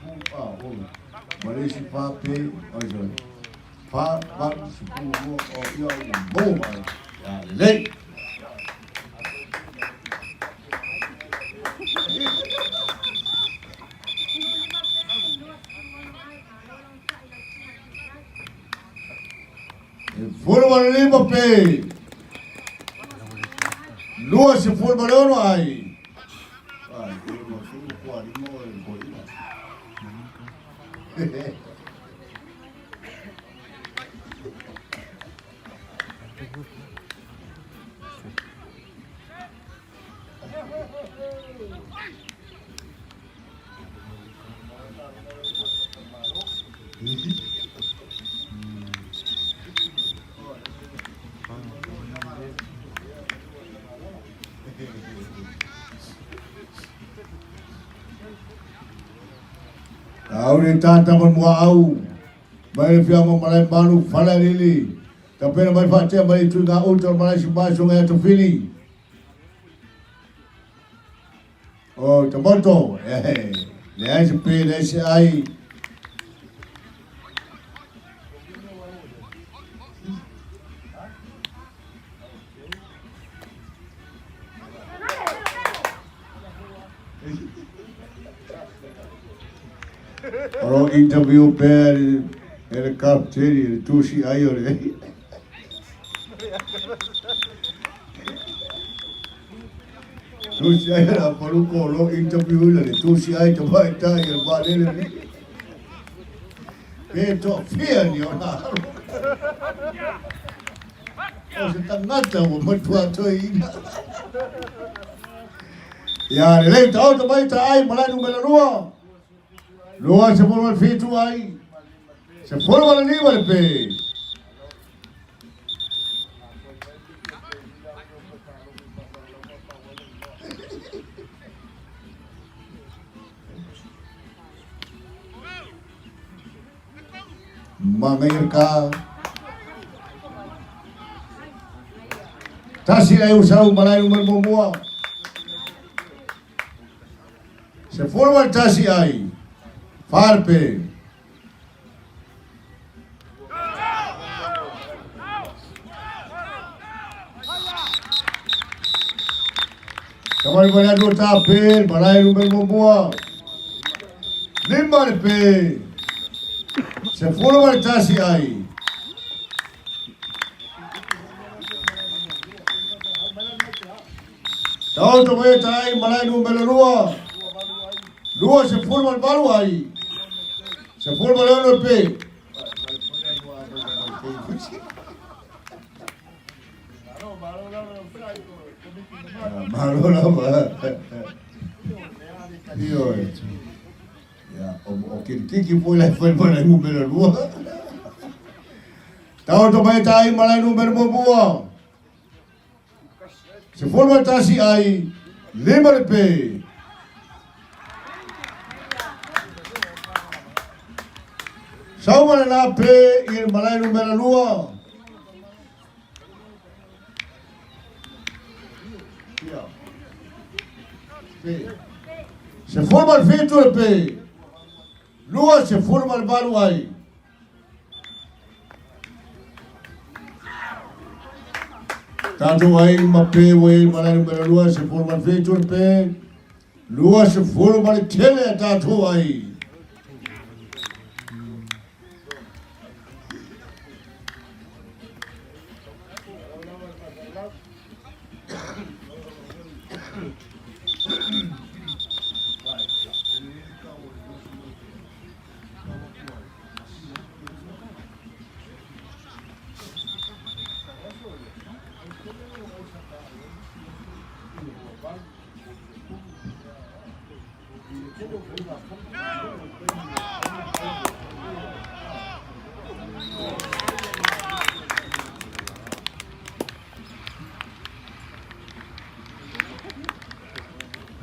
A: Malaysia farpe aja. Fa 10 oh ya bom ya le. Forma lima pe. Lua se forma leono ai. Ai, eu não sou o quarimo el bolina. Aure tata menua au, mai fia mo malai balu fala lili, tapi na mai fatia mai tu na utor malai simba sungai tu fili. Oh, tomato, le ai sepe le se ai. Orang interview per el capteri tu si ayo le. Tu si ayo la paru ko lo interview le tu si ayo to bai ta el vale le. Peto fia ni ona. O se tangata o matua toi. Ya le tau to bai ta ai malai numero 2. Lua se forma fitu ai. Se forma el nivel pe. Mangayarka. Tasi ay usau malay umar momua. Se forma el tasi ay. Farpe. Kamar banyak dua tapir, malay umar momua. Limbar pe. Se forma el tasi ay. Tahu tu boleh cai malai number dua. Dua se forma el baru ay. Se forma el otro pe. Malu lama. Iyo. Ya, kiki boleh forma number dua. Tahu tu boleh cai malai number dua. Se forma tasi ay limber pe. Sauma na pe ir malay numero dua. Se forma el feature pe. Lua se forma el baru ay. Tanto ay mape way malay numero dua se forma el feature pe. Lua se forma el tele tanto ay.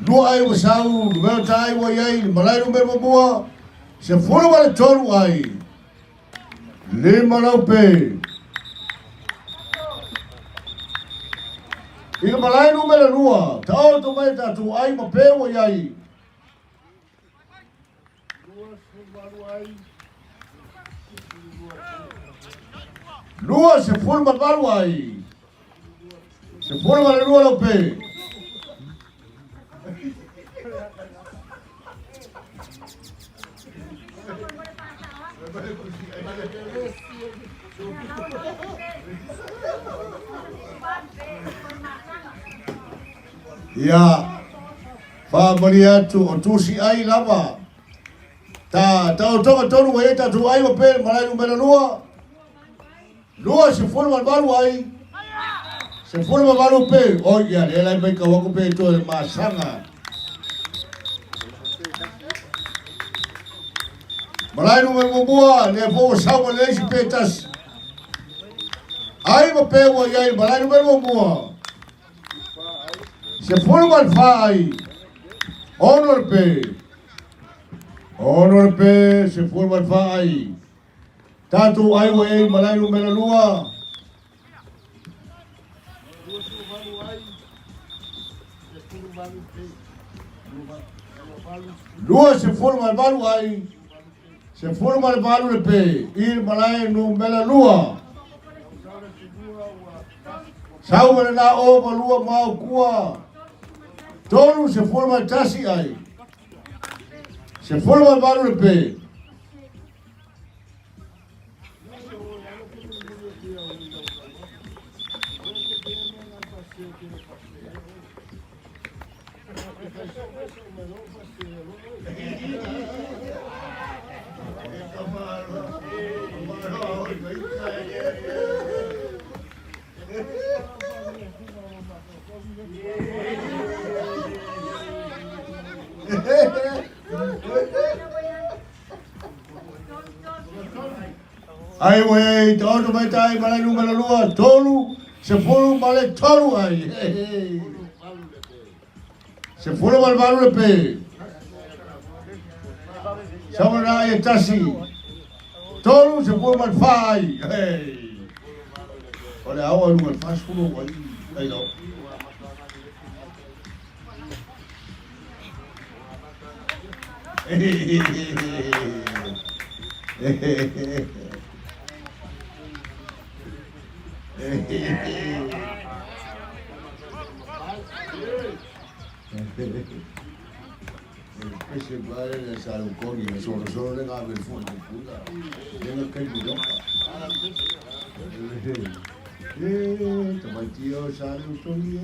A: Dua ay usau, dua tay wayay, malay number mo se forma el toro ay. Lima pe. Ika malay numero dua, tao to may tatu ay mape wayay. Lua se forma el baru ay. Se forma el lua pe. Ya, fa Maria tu si ai lava. Ta otoka tonu wa eta tu ai pe malai numero dua. Dua se forma el baru ai. Se forma el baru pe. Oh ya, le lai pe kawaku pe tu masanga. Malai numero dua le fo sawa le si petas. Ai pe wa ya malai numero dua. Se forma el fai. Honor pe, se forma el fai. Tatu ay wey malay numero dua. Dua se forma el baru ay. Se forma el baru pe. Ir malay numero dua. Saube na o balua mau kua. Tonu se forma el tasi ay. Se forma el baru pe. Ai wei, tau mai tai malai numero lua, tolu, se fulu male tolu ai. Se fulu mal balu le pe. Sama na e tasi. Tolu se fulu mal fai. Ole awa lu mal fas fulu ai. Ai no. Ese padre le sale un coño, solo le da el fuego, puta. Tiene que ir toma tío, sale un coño.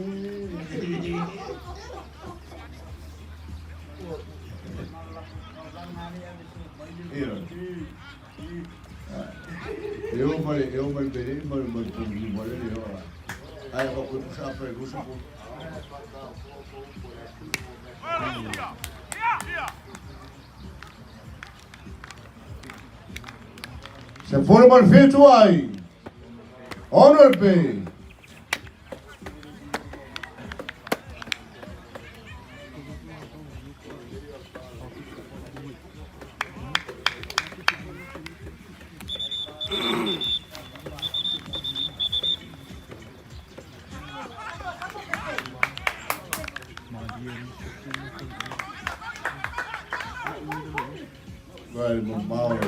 A: Eu malverei, mas aí eu vou puxar a pergunta. Se forma el feito aí. Honor pay. Vai, Mauro.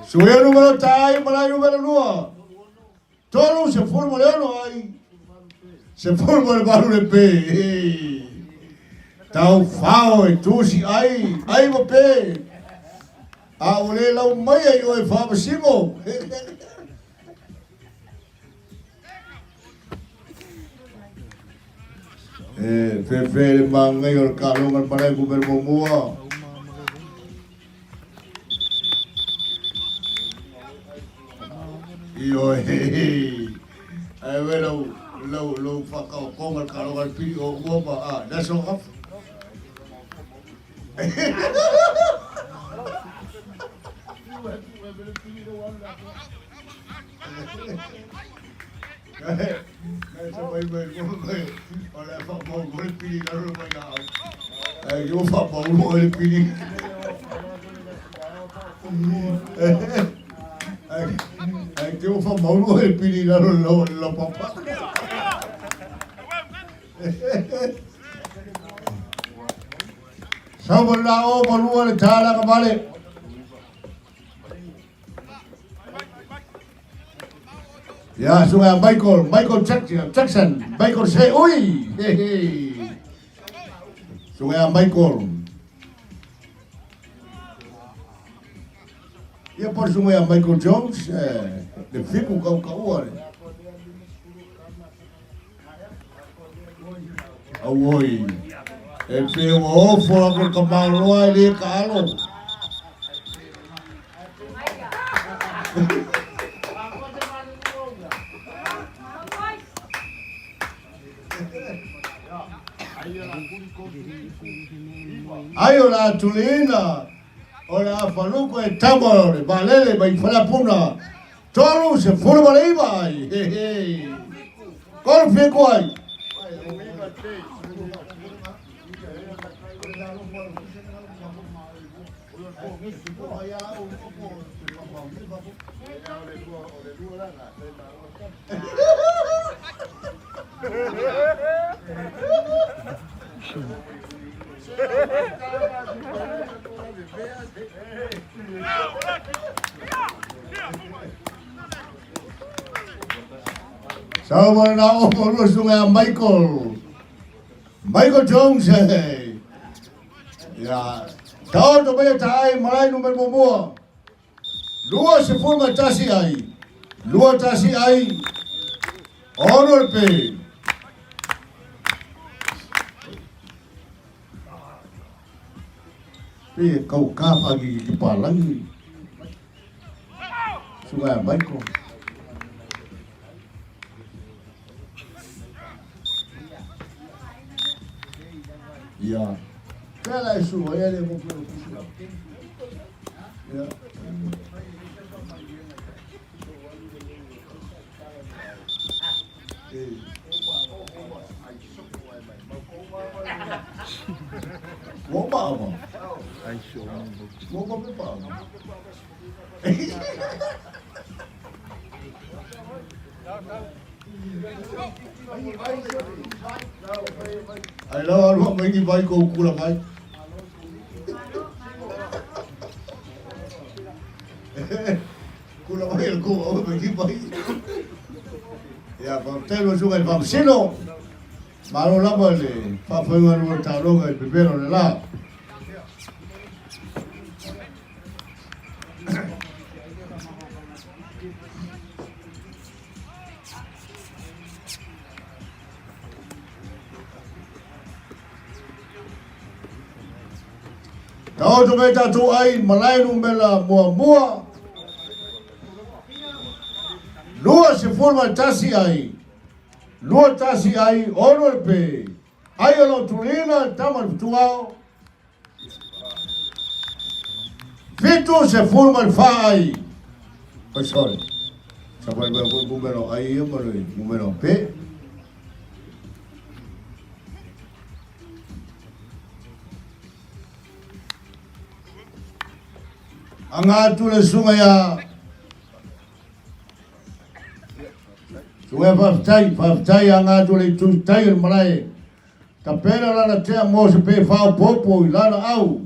A: Subiu número tai, malai número lua. Todo se forma leono aí. Se forma el barulho de pé. Tau fao e tusi ai mo pé. A ole la mai ai o fa simo. Fefe mangai or kalong al parai kuber momua. Iyo ai we lo fa ka ko mal kalong al pi o go ba da so ka. Olha, fa mau gol pilih kalau banyak. Yo fa mau gol pilih. Yo fa mau gol pilih kalau lo papa. Sabar lao baru ada cara kembali. Ya, sungai Michael Jackson, Michael say, oi, sungai Michael. Ya por sungai Michael Jones, de fico kau ada. Oi, fio fora por kembang luar dia kalau. Ayo la tulina, ora faluco e tamore, balele, vai fala puna, todo se forma lei vai, qual fico aí? Sama na o sungai Michael Jones ya tahu tu banyak tai malai number momua luar se forma tasi ai honor pe kau kapa gigi kepala lagi sungai Michael. Ya. Pela isso, ele vou pelo curso. Ya. Vou baba. Vou comer baba. Ai lá, não vai que vai com o cula vai. Cula vai el cu, vai que vai. Ya, pamtelo juga el pamsino. Malo la vale. Pa fue un mortalo el primero de la. Tao tu meta tu ai malai numela mua. Lua se forma tasi ai. Lua tasi ai honor pe. Ai lo tulina tamar tuao. Fitu se forma el fai. Oh, sorry. Sabar el número ai número pe. Anga tu le sungaya. Sungai Paftai anga tu le tu tai malai. Tapera lá na terra moço pe fa popo lá na au.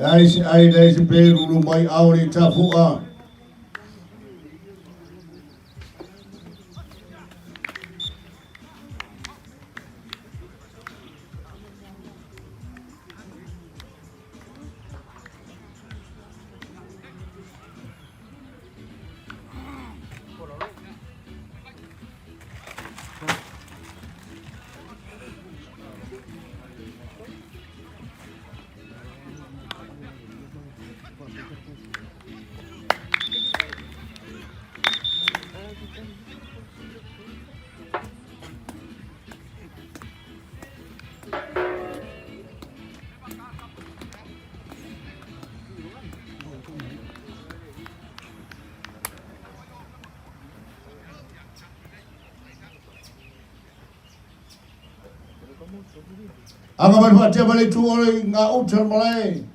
A: Ai desse pe ulu mai au ni tafua. Anga berbaca balik tu oleh ngau termalai.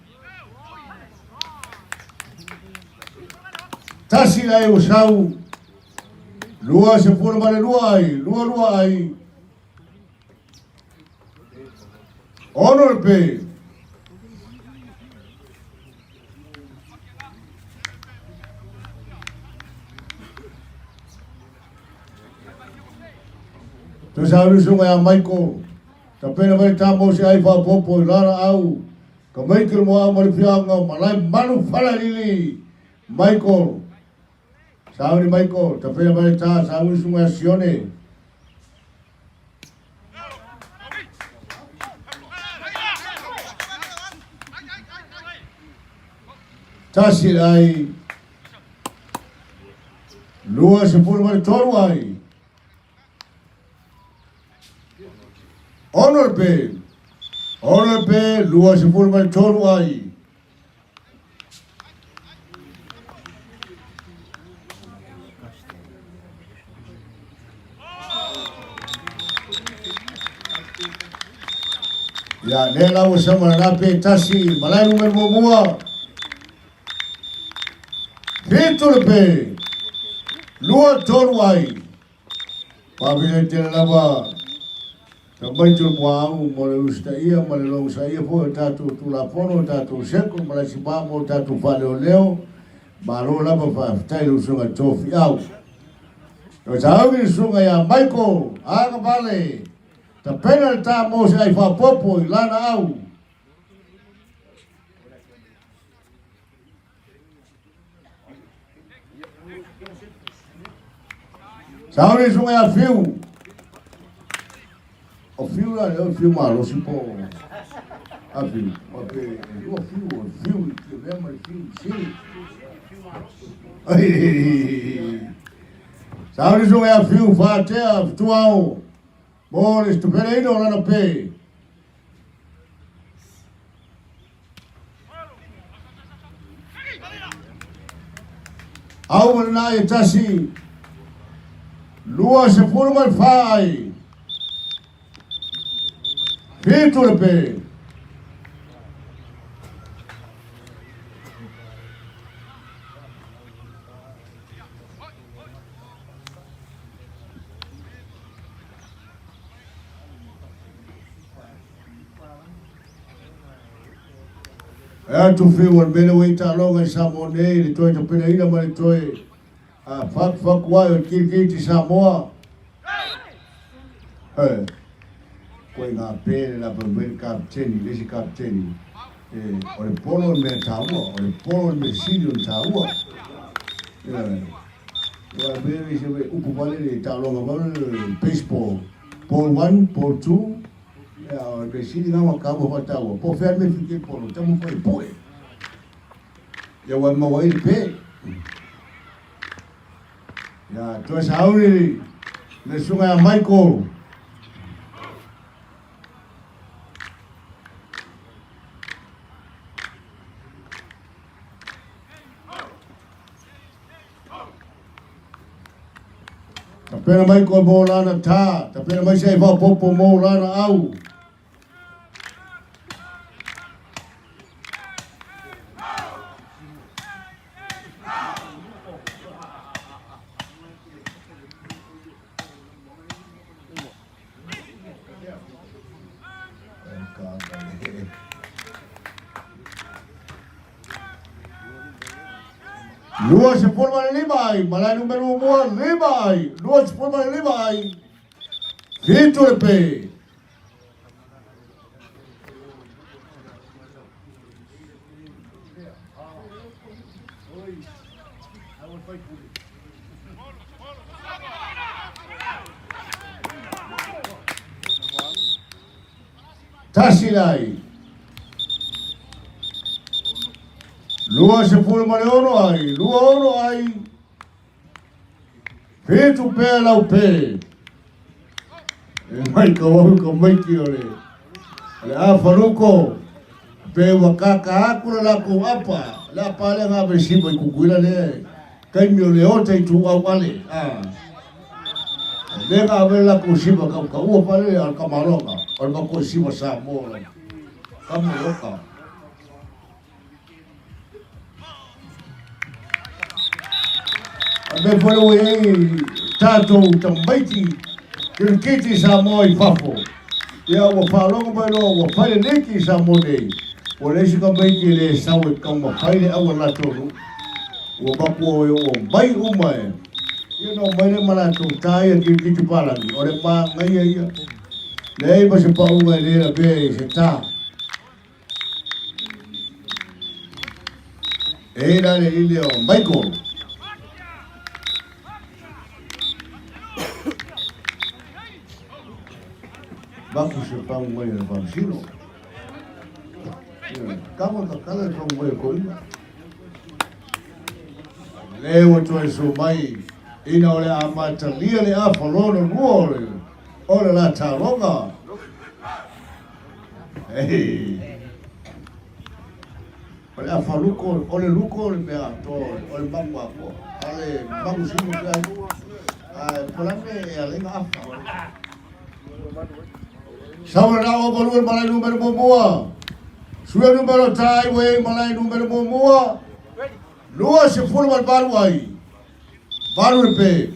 A: Tasi lai usau. Lua se forma balik lua ai. Honor pe. Tu sabes sungai yang Michael. Tapi nak tamu si aifa popo lara au. Kamai kermo amal pianga malai manu fala lili. Michael. Saudi Michael. Tapi nak tahu saudi semua sione. Tasir ai. Lua sepuluh mari toru ai. Honor pe, lua se forma el toru ai. Ya, nela usama na pe tasi, malai numer mua. Fitur pe, lua toru ai. Pabila tela lava. Também tu moau, mole ustaia, mole long saia, foi tatu tu la fono, tatu seco, mole sibamo, tatu fale leo, malo lá para ficar no sunga tofi au. Eu já ouvi sunga ya Michael, aga vale, ta pena ta mose ai fa popo lá na au. Já ouvi sunga ya fio. O fio lá, eu fio malo, se pô. A fio, o fio, que mesmo Sabe isso é fio fate tuau. Bom, isto peraí não lá no pé. Ao na etasi. Lua se forma fai. Fito le pé. Tu feel one better way to long as someone day, the toy to pin a my toy. Fuck, why, kill Samoa. Going up pen up a big captain, this captain. Or a polo man tower, or a polo Mexican tower. Well, very Upawali Talong baseball. Pole 1, pole 2. Sini ngama kabo watawa po ferme fique polo tamu foi poe ya wa mawai pe ya to sauri le sunga ya Michael tapena Michael bolana ta tapena mai sai va popo molana au Lua se forma de Limai, malai número 1, Limai. Lua se forma de Limai. Fito de pé. Tasilai. Lua se forma de ono ai, lua ono ai. Fito pé lá o pé. Mai kau ko mai ki ole. Ale faruko. Pe wakaka akula la ko apa. La pale nga besibo ikukuila le. Kai mi ole ota itu awale. Denga avela ko siba ka u pale al kamaroka. Al ba ko siba sa mo. Kamu loka. Abe foi o tato tambaiti kirkiti sa mo I fafo. Ya wa falong ba no wa fale neki sa mo dei. O le sika baiti le sawe kama fale awala toro. Wa ba ko yo bai umai. You know mai le mala to tai kirkiti pala ni. Ore pa ngai ya. Le ba se pa umai le la be se ta. Era le ile o Michael. Baku se pa un güey de Pancino. Cabo da cara de un güey coima. Leo to eso mai. Ina ole amata lia le a falono nuore. Ole la taronga. Ole a faluko, ole luko le a to, ole bangwa ko. Ale bangu sino ka. Polame ale nga afa. Sawa rawa balur malai numero bomboa. Suya numero tai we malai numero bomboa. Lua se forma baru ai. Baru pe.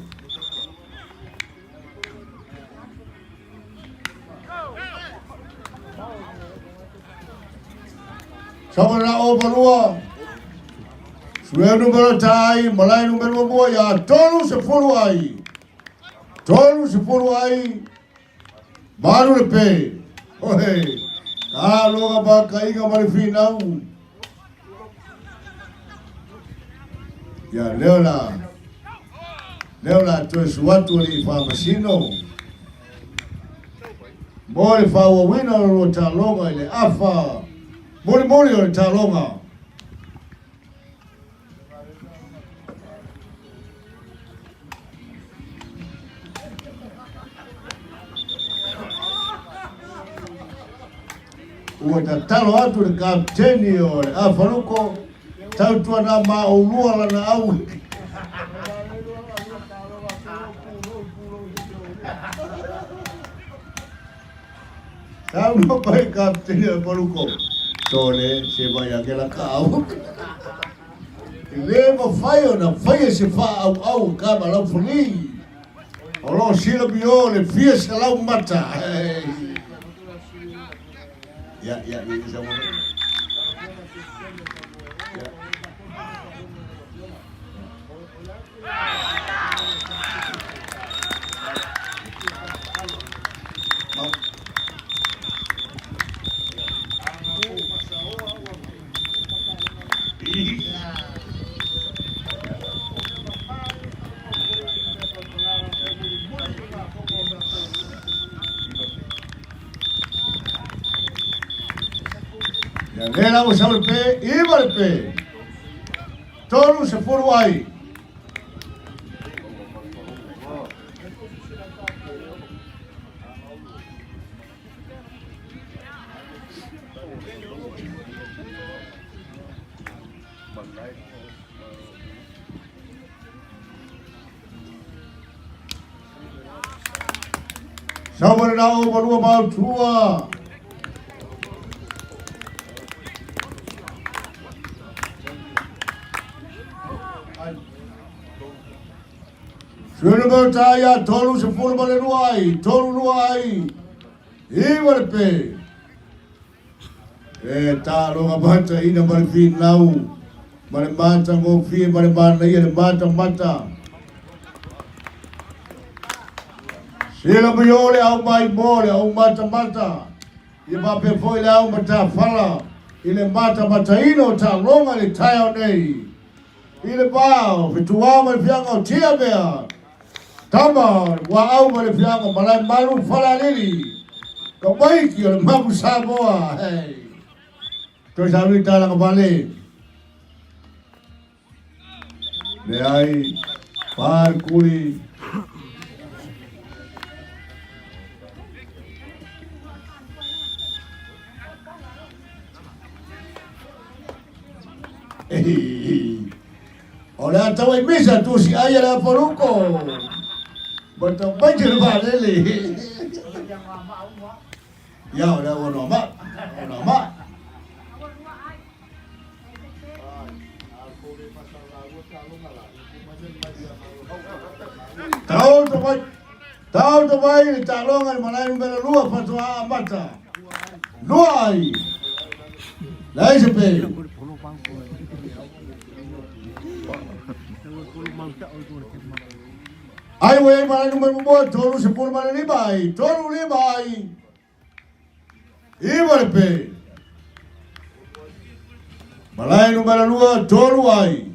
A: Sawa rawa balua. Suya numero tai malai numero bomboa ya tolu se forma ai. Tolu se forma ai. Baru le pe. Ohe. Kalau ka ba kai ka mari finau. Ya Leola to suatu li fa masino. Mori fa wa wina ro talonga ile afa. Mori o talonga. ua ta talo atu le kapteni o le a whanuko tau tua nā mā o lua lana au. Tau no pai kapteni o whanuko. Tole se vai a ke la ka au. Le ma whai o na whai se wha au au ka ma lau whani. O lo sila bio le fia se lau mata. Ya, isa mo. Nela o sabe pe, iba le pe. Tolu se furu ai. Sabe na o balua mau tua. Sunu bertanya tolu sepuluh balik ruai, tolu ruai, iba lepe. Talo ngabata ina balik fin lau, balik mata ngopi balik mana ia mata mata. Sila biole au mai bole au mata mata, iba pe foi au mata fala, ile mata mata ino ta longa le tayo nei, ile bao fituama fianga tia bea. Tama, wa au ma le fianga malai malu fala lili. Ka mai ki o le mamu Samoa. Hey. Toi sabi tala ka bale. Le ai, par kuri. Ole atawa misa tu si aya la poruko. Betul banjir balik ni. Ya, dah orang mak, orang mak. Tahu tu baik, talongan malai nombor luar fatwa mata. Luai. Lai sepe. Ai wei malai nombor buat tolu sepuluh malai libai, tolu libai. Iba lepe. Malai nombor dua tolu ai.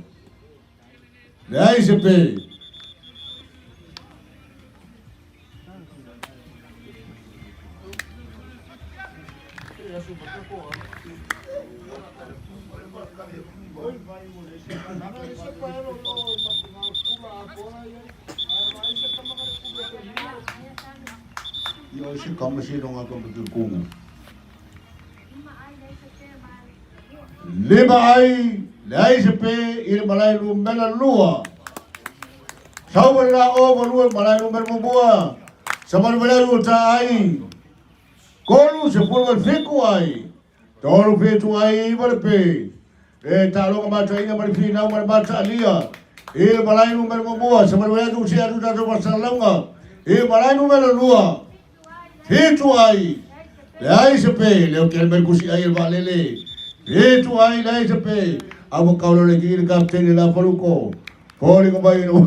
A: Lai sepe. Yo si kamu si dong aku betul kungu. Lima ai, lai sepe il malai lu mela lua. Sau bela o balua malai lu mela bua. Sabar bela lu ta ai. Kolu sepuluh fiku ai. Tolu fitu ai berpe. Talo mata ina berfi na mata alia. Il malai lu mela bua. Sabar bela tu si adu tu masalanga. Il malai lu mela lua. Fitu ai. Lai sepe leo kel merkusi ai valele. Itu ai lai sepe. Abu kau lagi ni kapten la paruko. Koli ko bai no.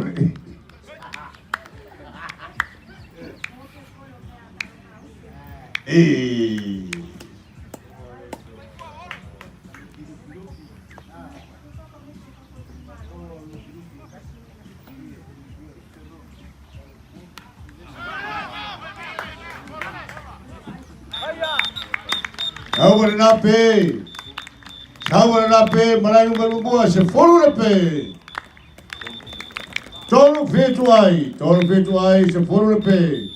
A: Awal nape. Awal nape malai nombor buah se follow nape. Tolu fitu ai se follow nape.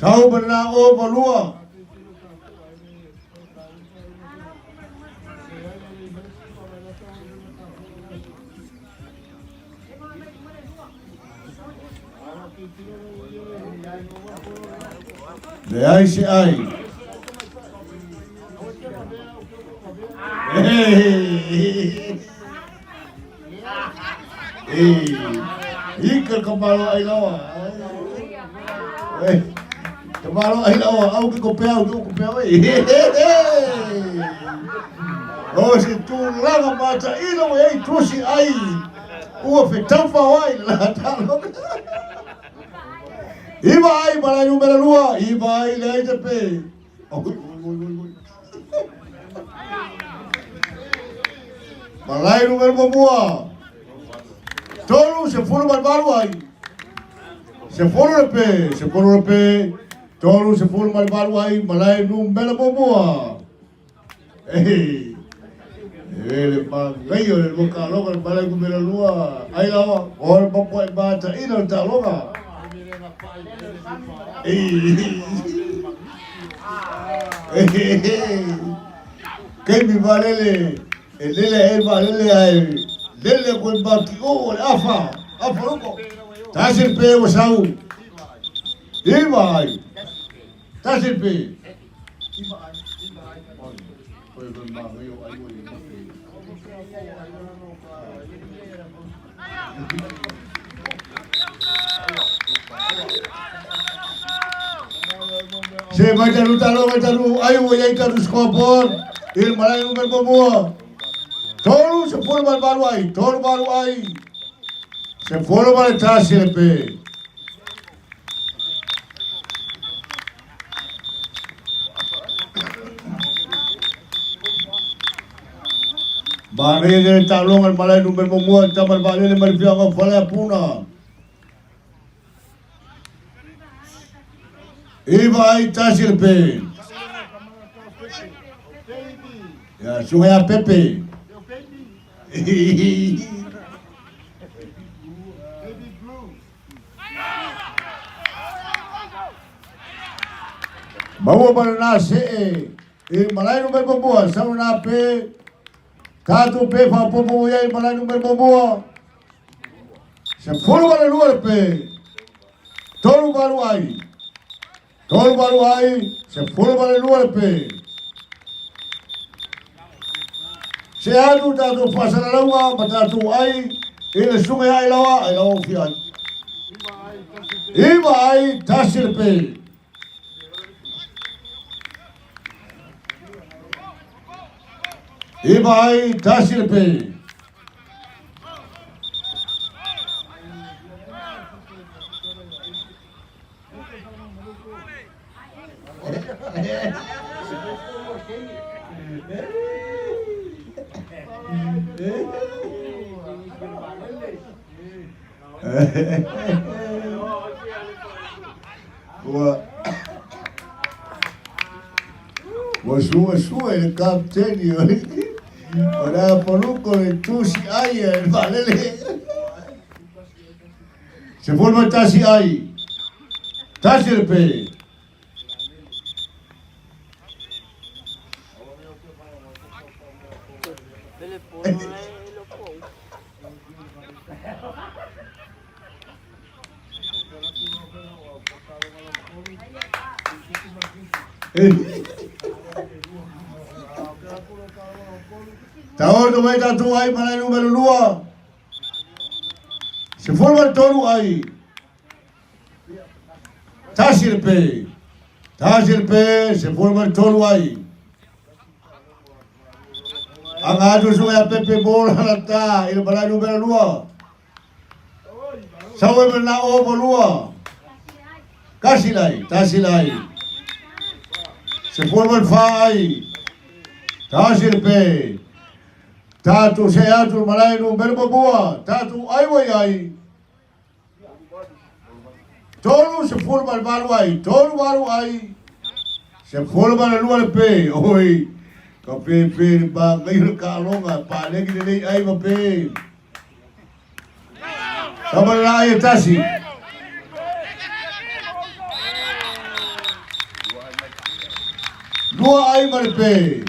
A: Sau bena o balua. Le ai se ai. Ika kapalo ai lawa. Kapalo ai lawa au ke kopea au kopea ai. O se tu lava mata ina o ei trusi ai. Ua fe taufa wai la talo. Iba ai para número 2, iba ai le ai te pe. Malai número mamua. Tolu se foram barbaru ai. Se foram le pe. Tolu se foram barbaru ai, malai número mamua. Ele pa veio le boca logo le malai número 2. Ai lá, ora papo ai bata ina ta loga. Quem me valele, ele valele ai, ele com bati o afa logo, tá sempre o sau, e vai, tá sempre, se mataru, aí o aí tá no escopor, ele malai no meu boa, todo se for barbaru aí, todo barbaru aí, se for barbaru tá sempre. Barre tá longo malai no meu boa, tá barbaru ele mal viaga fala puna. E vai tá sempre. Ya, sungai a Pepe. Bawa balana se. E malai no merbo boa, sa na pe. Tatu pe fa popo ye malai no merbo boa. Se folo bala luar pe. Tolu baru ai. Tolu baru ai, se folo bala luar pe. Se adu tatu pasara lawa, batatu ai, ele sungai ai lawa fiat. Iba ai tasir pe. Iba ai tasir pe. Sua el captain ora ponuco el tusi ai el valele se forma tasi ai tasi pe Tahu vai tatu ai malai número 2. Se forma el toru ai. Tasir pe, se forma el toru ai. Angado sungai a Pepe bola lata, il malai número 2. Sawe berna o bolua. Kasilai, tasilai. Se forma el fai. Tasir pe. Tatu se atu malai no merbo boa, tatu ai wai ai. Tolu se forma el baru ai, tolu baru ai. Se forma el luar pe, oi. Ka pe ba ngai ka longa pa legi le ai ba pe. Sabar ai tasi. Lua ai maripe.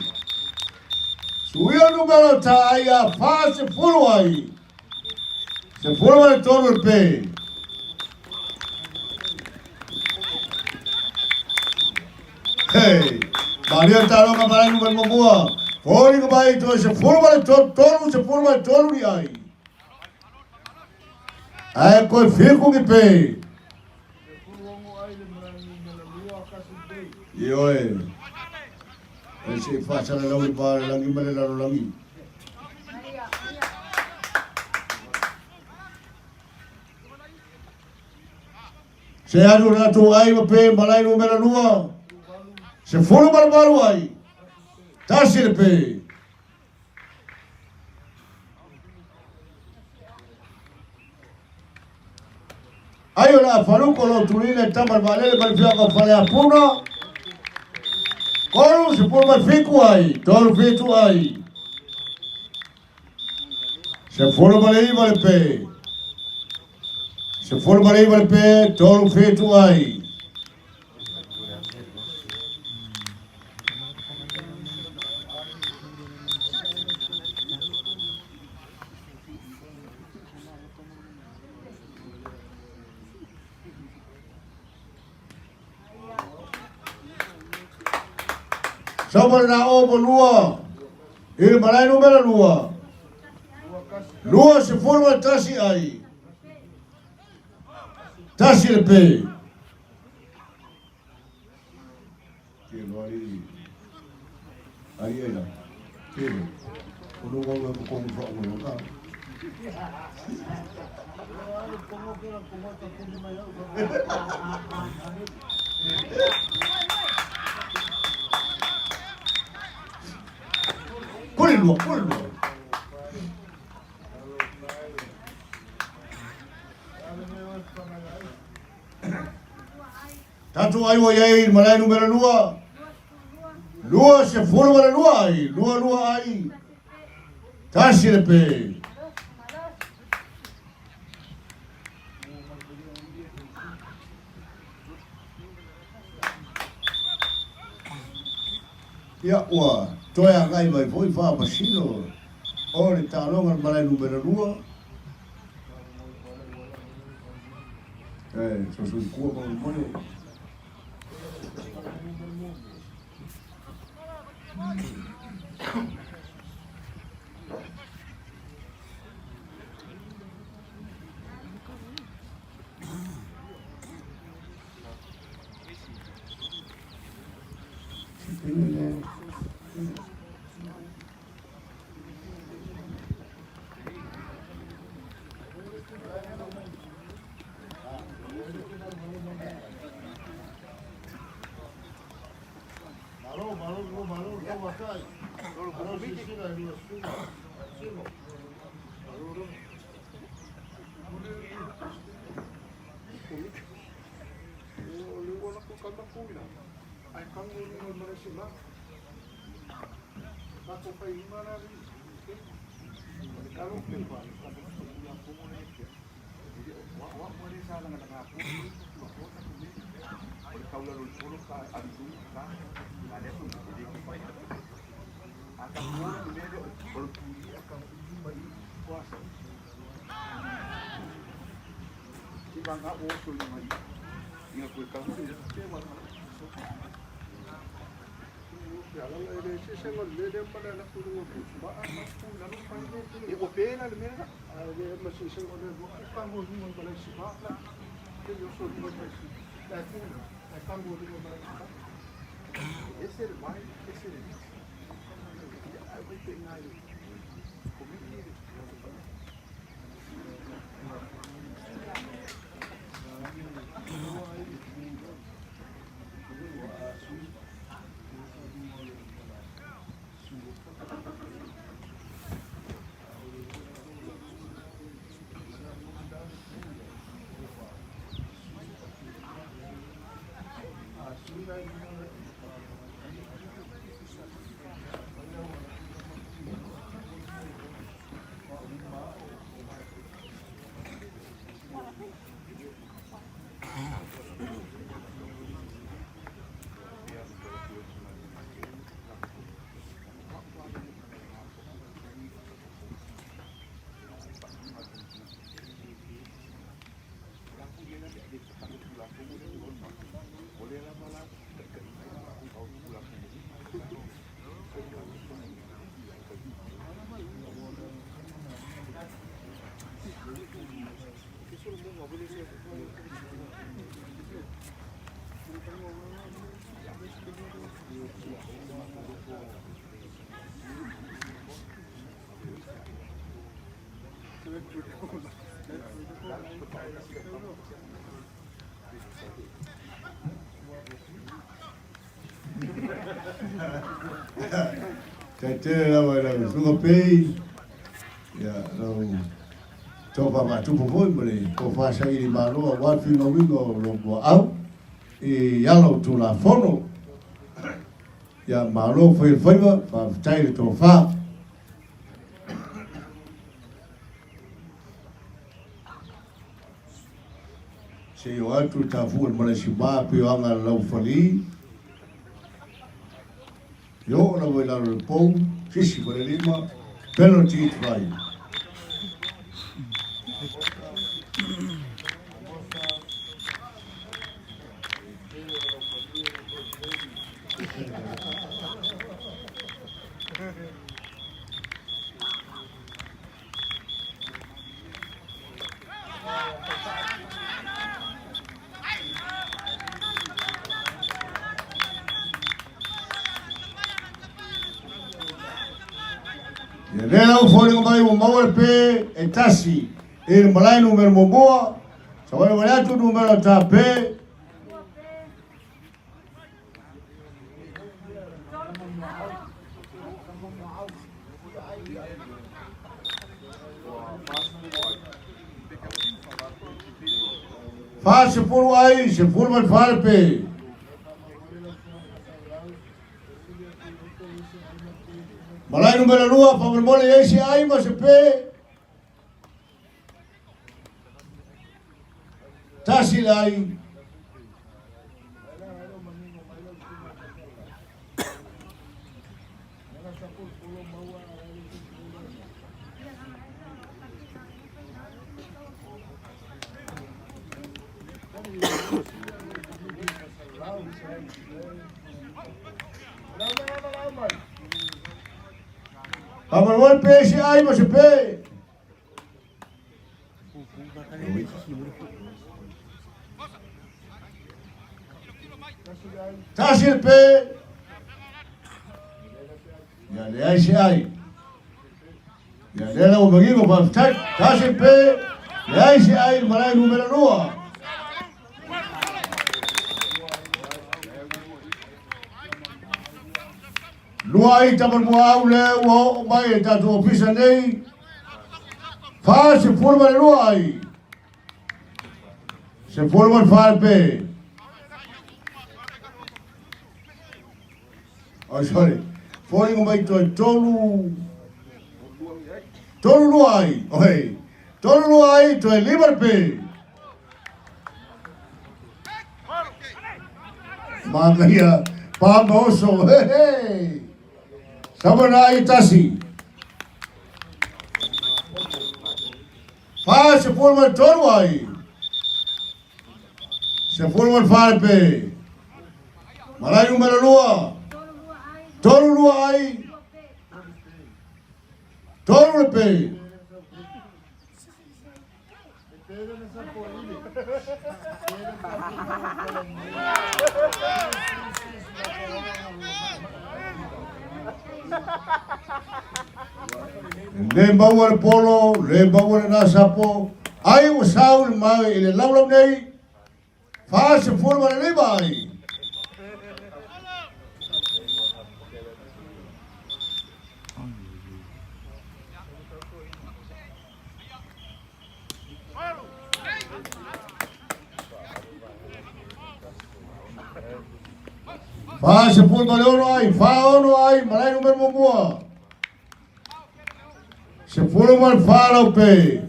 A: Suia numero ta ai a fa se furu ai. Se furu ai tonu pe. Hey, Maria taro ka malai numero mua. Fori ka bai to se furu ai tonu se furu ai tonu ni ai. Ai koi fiku ki pe. Yo ese fasa la lawi pa langi male la langi. Se adu na tu ai pe malai numero 2. Se furu baru ai. Tasir pe. Ayo la faru kolo tuline tamar balele balfia ka fale apuna. Kolo se por balfiku ai, tolu fitu ai. Se furu balei balpe. Se furu balei balpe, tolu fitu ai. Sama na obo lua. Ele malai numero 2. Lua se forma tasi ai. Tasi le pe. Ke no ali. Ai ai na. Ke. Kuno ngau ko ko fo mo ka. Pullo. Tanto ai o ai malai numero 2. Lua se forma la lua ai. Lua ai. Tasi le pe. Ya ua. Toia ngai mai foi fa pasino. Ore talonga malai numero 2. So sul cuo con il mone. Tetera wala sunga pei ya no topa ma tupo foi mole ko fa sa ili malo wa fi no wingo lo bo au e ya lo tu la fono ya malo foi foi fa tai to fa se yo atu ta fu mole si ba pe anga lo fali yo na voy la po sisi por el lima penalty try Nela ufoni ngomai umawe pe etasi il malai numero moboa sawana wala tu numero tape fa se por aí se for mal farpe malai numero 2 favor mole esse aí mas pe tasi lai favor mole esse aí mas pe tasi pe ya le ai ya le la umagigo pa tasi pe le ai malai numero 2 Luai taman muau le wo mai ta tu ofisa nei fa se forma luai se forma farpe oh sorry foi mai to tolu luai oi tolu luai to liberpe Maria famoso hey Sabana itasi. Fa se forma todo aí. Se forma farpe. Malai numero 2. Todo aí. Todo pe. Lemba wal polo, lemba wal nasapo. Ai o saul mai ele laula nei. Fa se forma le vai. Fa se forma le ono ai, fa ono ai, malai numero moboa. Se forma al faro pe.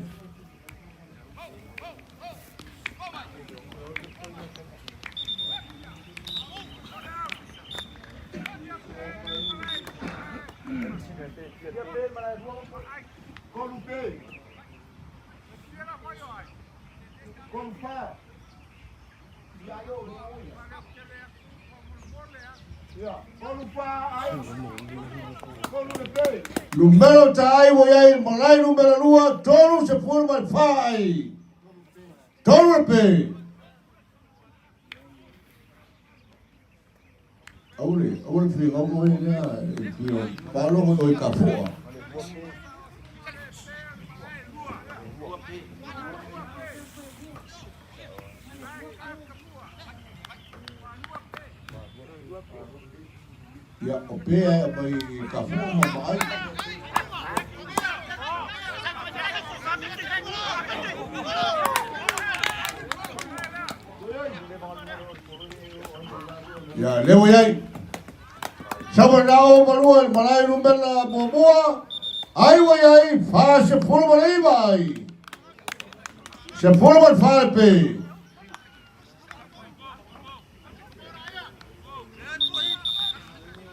A: Numero tai voy a ir malai numero 2 todo se forma el fai todo el pe ahora fui vamos a ir a Pablo con el café Ya opea bai kafu mai. Ya lewo yai. Sabar nao maluan malai number na bobua. Ai wa yai fa se full malai bai. Se full mal fa pe.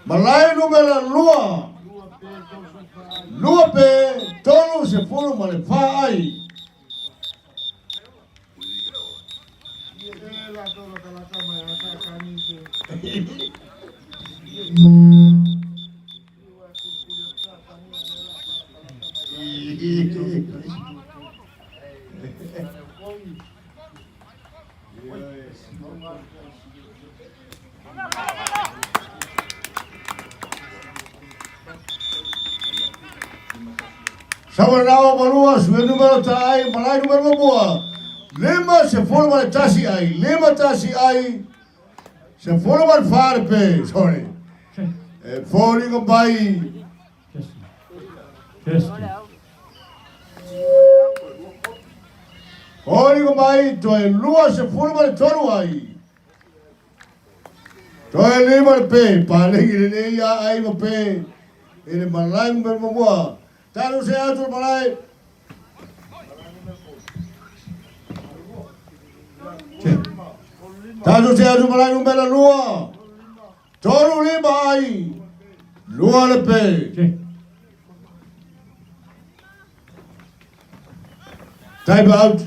A: Malai number lua. Lua pe tolu se full malai fa ai. Sabarao balua sue número tai malai número bua. Lima se forma de tasi ai, lima tasi ai. Se forma de farpe, sorry. Fori con bai. Fori con bai, to e lua se forma de toru ai. To e lima de pe, pale gire ya ai mo pe. Ele malai número bua. Taru se atu malai. Taru se atu malai numero lua. Toru lima ai. Lua le pe. Time out.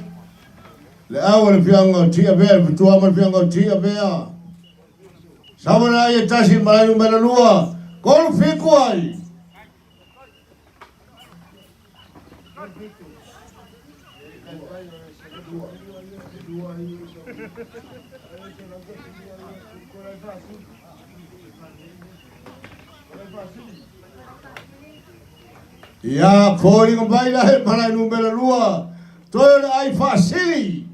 A: Le awal fianga tia bea, fitua mal fianga tia bea. Samana ye tasi malai numero lua. Kolu fiku ai. Ya kori con baila el para número lua. Todo hay fácil.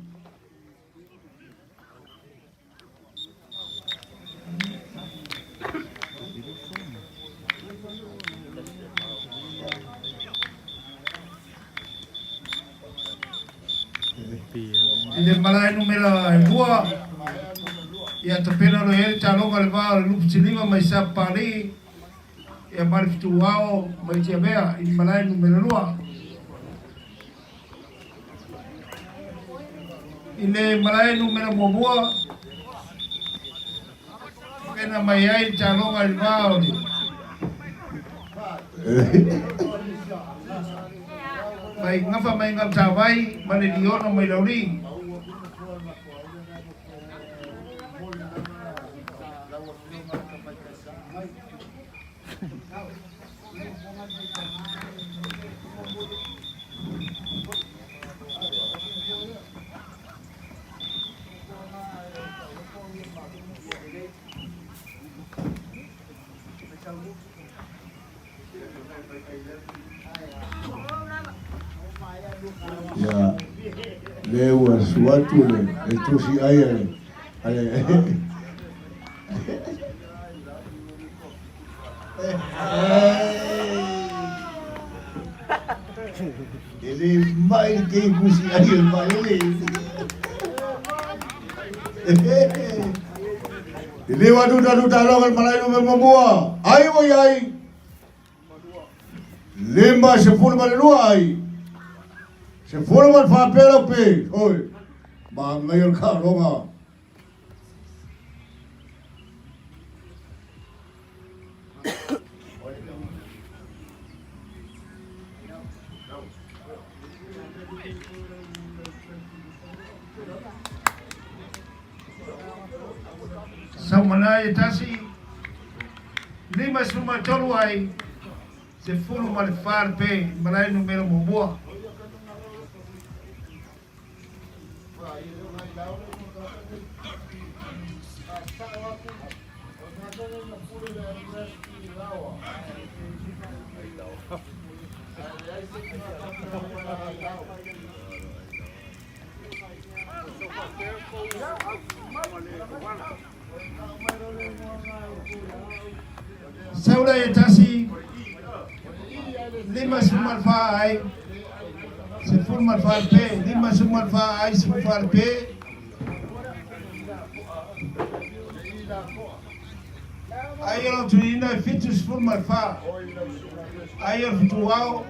B: El malai número lua. Ya topena lo el chalo galva lup siliva mai sa pali. Ya mar fituao mai tia bea el malai número lua. Ile malai numero mobua pena mai ai chalo galva mai ngafa mai ngam tawai mane diono mai lauri
A: Ya lewa suatu le itu si ayah le. Ele mai que kusi ayah mai le. Ele wadu dadu talongan malai no membuah. Ai wo ai. Lemba se ful malua ai. Se forma fa pelo pe, oi. Ma ngayon ka ronga.
B: Samana itasi lima suma tolu ai se fulu mal far pe malai numero mobua. tasi lima sumal fa ai se formal fa pe lima sumal fa ai se fa pe ayo tu ina fitus formal fa ayo tu wao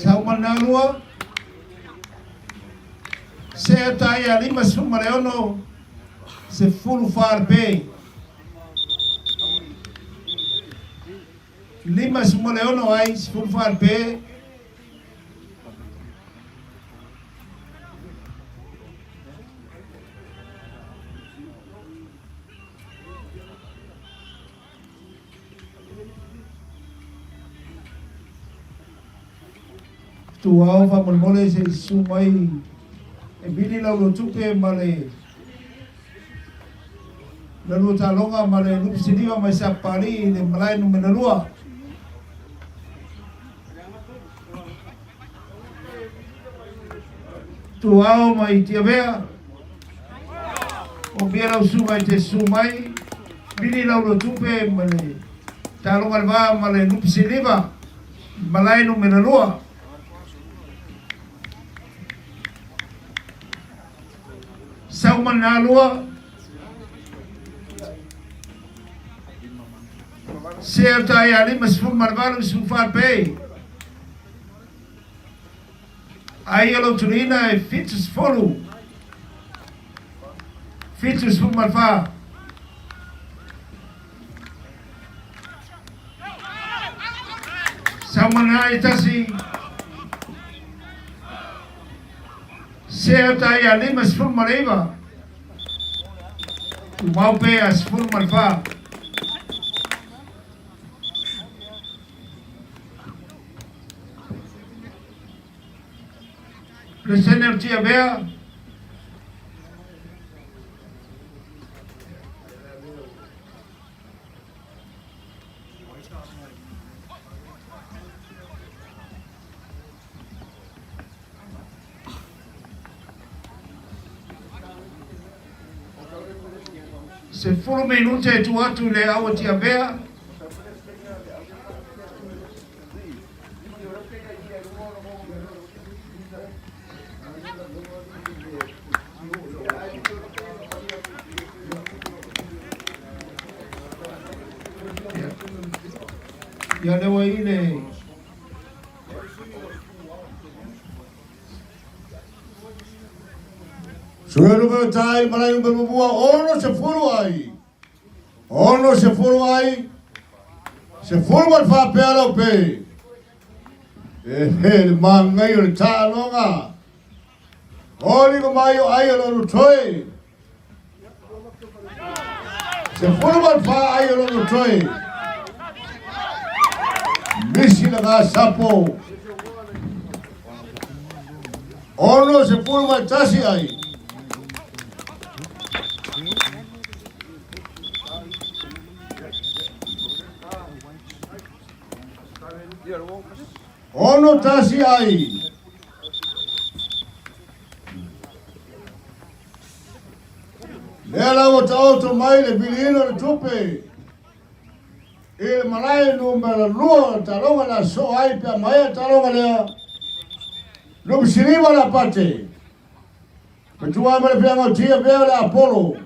B: Sao manalua se taya lima sumaleono se fulu farbe lima sumaleono ai se fulu farbe tuau fa mole se sumai e bini la lo tupe male lalu talonga male lup sidiwa mai sapari le malai no menalua tuau mai tiabea o biera sumai te sumai bini la lo tupe male talonga va male lup sidiwa malai no menalua Sao manalua certa ai ali mas fun marvalo sufar pe ai elo turina e fitus folu fitus fun marfa sao manai tasi certa ai ali mas fun mareva mau pe as fun marfa les energia bea se fulu minute tu atu le awa tia bea ya lewa ile
A: Suelo meu tai malai no meu bua ono se furu ai. Ono se furu ai. Se furu mal fa pelo pe. Mangai o ta longa. Oli ko mai o ai o troi. Se furu mal fa ai o troi. Misi na sapo. Ono se furu mal tasi ai. Ono tasi ai. Lela o tauto mai le bilino le tupe. Il malai numero lua talonga la so ai pe mai talonga le. Lu siriva la pate. Petua me le piango tia be le Apollo.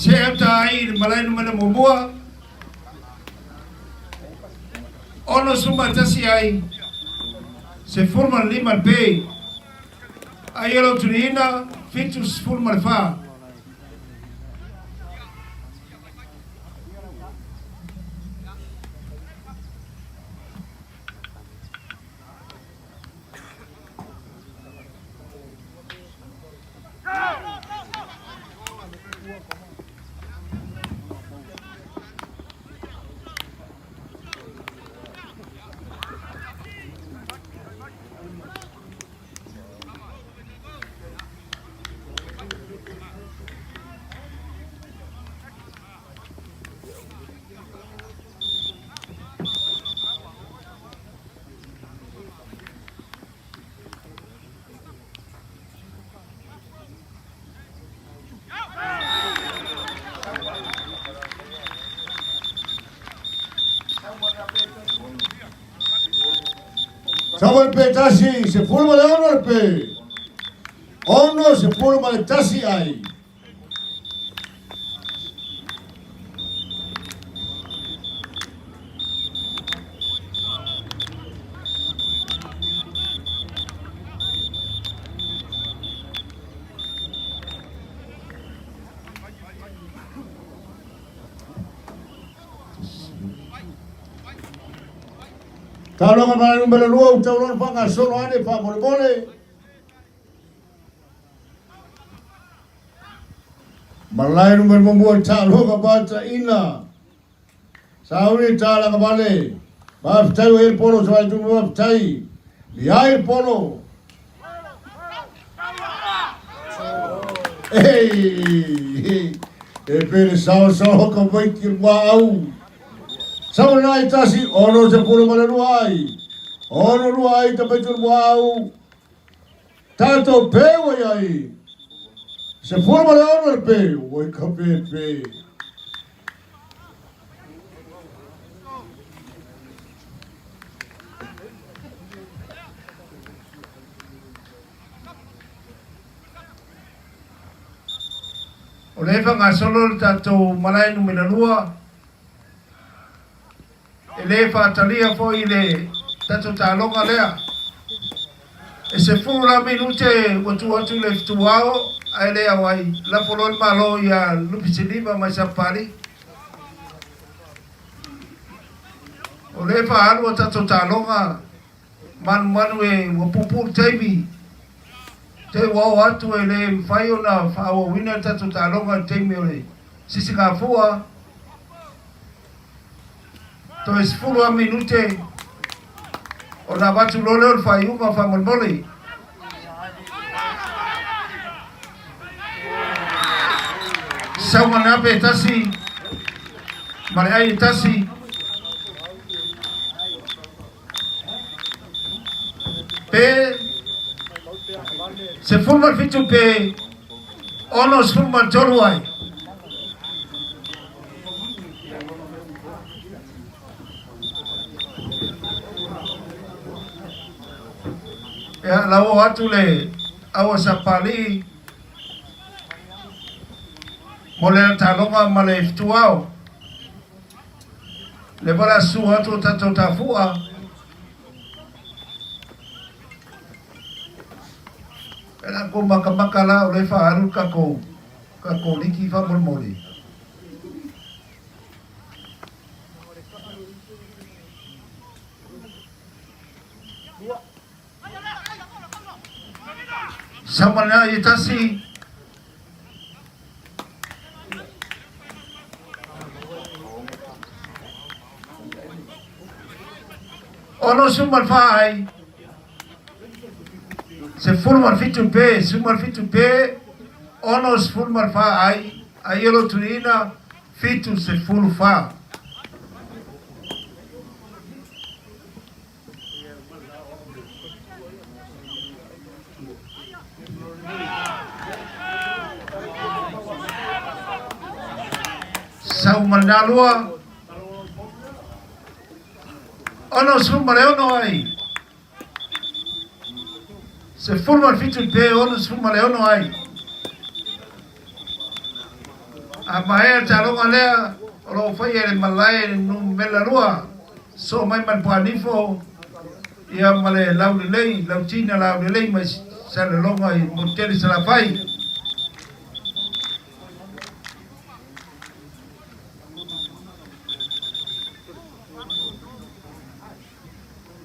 B: certa ai malai no mena mobua ono suma tasi ai se forma lima pe Ayelo Turina, Fitus Full Malfa.
A: Samuel pe tasi se pulma le honor pe. Ono se pulma le tasi ai. Kalau ngambil number dua ucapan pangas solo ane pak boleh. Malay number membuat calo kebaca ina. Sauri cala kembali. Maaf cai air polo soal itu maaf cai. Di air polo. Epele sao kembali kirwau. Sama na itasi ono se puro malanuai. Ono nuai tapi turwau. Tato pewa yai. Se puro malanu pe. Oi kape pe.
B: Olefa ngasolo tato malai numelalua. Elefa talia fo ile tato talonga lea. Ese fula minute watu le ftuao aile awai la polon malo ya lupisiliva masapari. Olefa alwa tato talonga manwe wapupur taibi. Te watu ele fayo na fawo winner tato talonga taibi ole. Sisi kafua to es full minute ona batu lolo fayuma famol mole sawana pe tasi mare ai tasi pe se forma fitu pe onos forma tolwai ya lawo watu le awa sapali mole talonga male ftuao le bala su watu tato tafua ela ko maka la ole fa aru kako liki fa mole samana itasi ono sumar fai se formar fitu pe ono formar fai ayelo turina fitu se full fa sau manalua ono sumare ono ai se forma fitu pe ono sumare ono ai amae talonga lea lo fai el malai no melalua so mai man panifo ia male lau lei lau china lau lei mas sa le longa I mo tele sa la fai.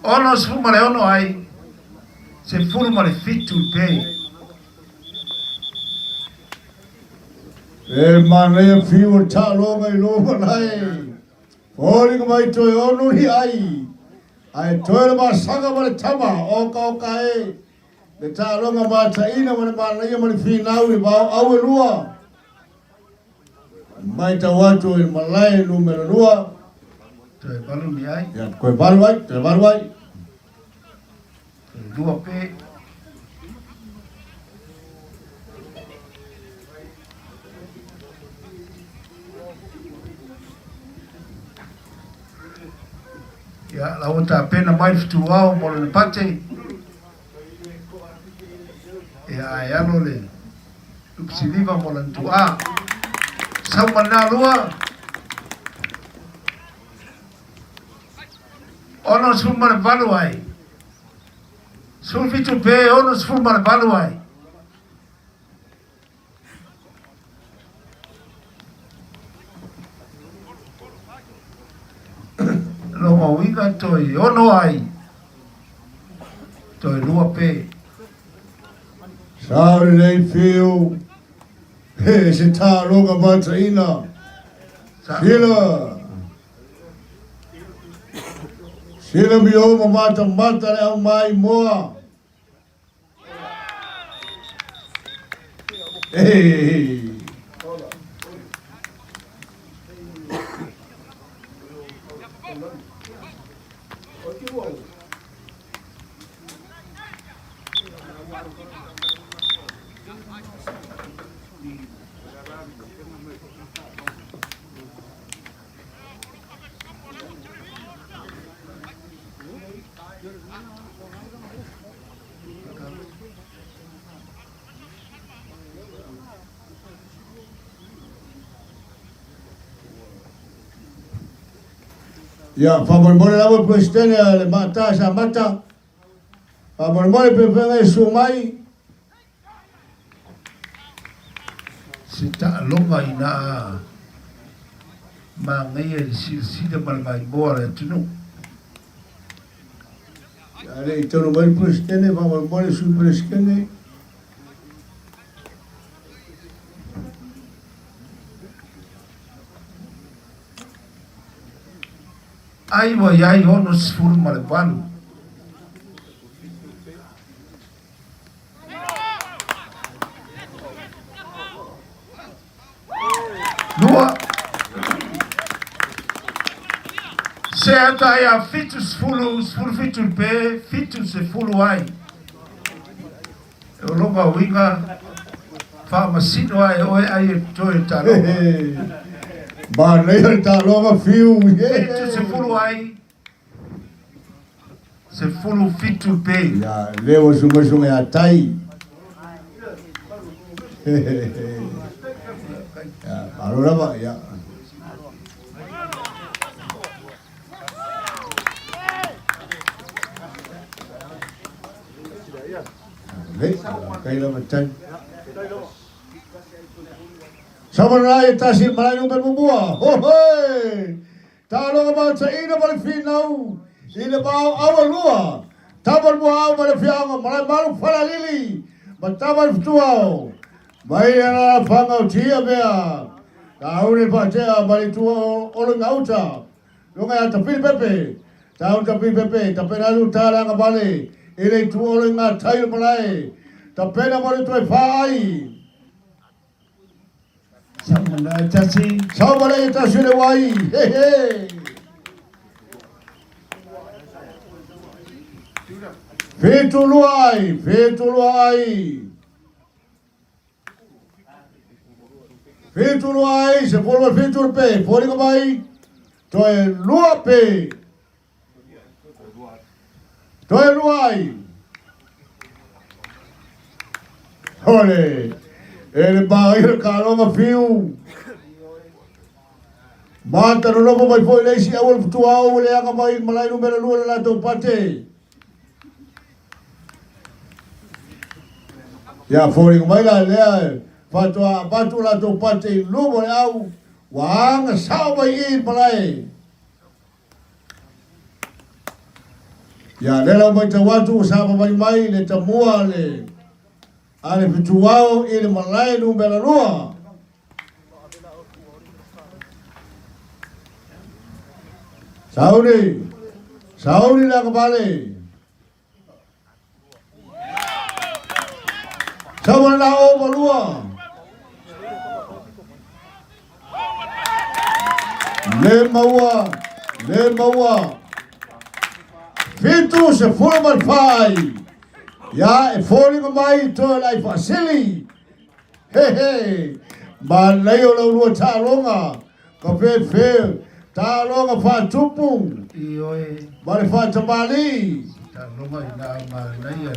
B: Ono se fuma le ono ai, se fuma le fitu pei.
A: E mana fiu ta longa I longa nai. Ori ko mai toi onu ni ai. Ai toi le masanga ma le tama oka e. Le ta longa ma ta ina ma le mana ma le finau I ba au e lua. Mai ta watu I malai numero 2.
B: Toi balu ni ai.
A: Ya koe balu ai, te balu ai.
B: Dua pe. Ya, la outra pena mai fituau mo le pate. Ya, ya no le. Upsiliva mo le tua. Sau mana lua. Ono suma le balu ai. Sul fitu pe ono suma le balu ai. Longa winga toi ono ai. Toi lua pe.
A: Sauri nei fiu. He se ta longa ma ta ina. Sila. Sila mi o mata le au mai moa. Hey. Ya, famolmole la mo presidente le mata sa mata. Famolmole pe sumai.
B: Se ta longa ina ma ngai e sida mal mai boa le tunu.
A: Ya le tono mo presidente famolmole su presidente.
B: Ai ai ono sfuru male balu. Lua. Se ata ia fitu sfuru fitu pe, fitu se fulu ai. E longa winga fa masino ai oe ai toe talo.
A: Ba nei ta longa fiu.
B: Fitu se fulu ai. Se fulu fitu pe.
A: Ya, lewo sunga ya tai. Ya, alora ba ya. Kai la macam. Samurai tasir malai number bubua. Ho hoi. Talo ba sa ina bal finau. Ina ba awal lua. Tabar buau bal fianga malai malu fala lili. Batabar tuau. Mai ana pangau tia bea. Taune pa tia bal tuau oleng auta. Lunga ya tapi pepe. Taun tapi pepe. Tapi nalu tala ngabale. Ile tu oleng ngatai malai. Tapi na bal tuai fai.
B: Samana tasi.
A: Samana tasi le wai. He he. Fetuluai, fetuluai. Fetuluai, se forma fetul pe, pori ko mai. Toi lua pe. Toi luai. Ole. Ele bair kalonga fiu. Mata no lobo mai foi lei si awal tuau le anga mai malai numero 2 la to pate. Ya fori mai la le fatua patu la to pate lumo le au wang sao mai in palai. Ya le la mai tawatu sa mai le tamua le ale fituao ile malai no bela lua. Saudi la kembali. Sama la o balua. Le maua. Fitu se forma pai. Ya e fori mai to lai fasili. He. Ba leo la lua ta longa. Ka fe ta longa fa tupu.
B: Ioe.
A: Ba fa tabali.
B: Ta longa ina ma nai.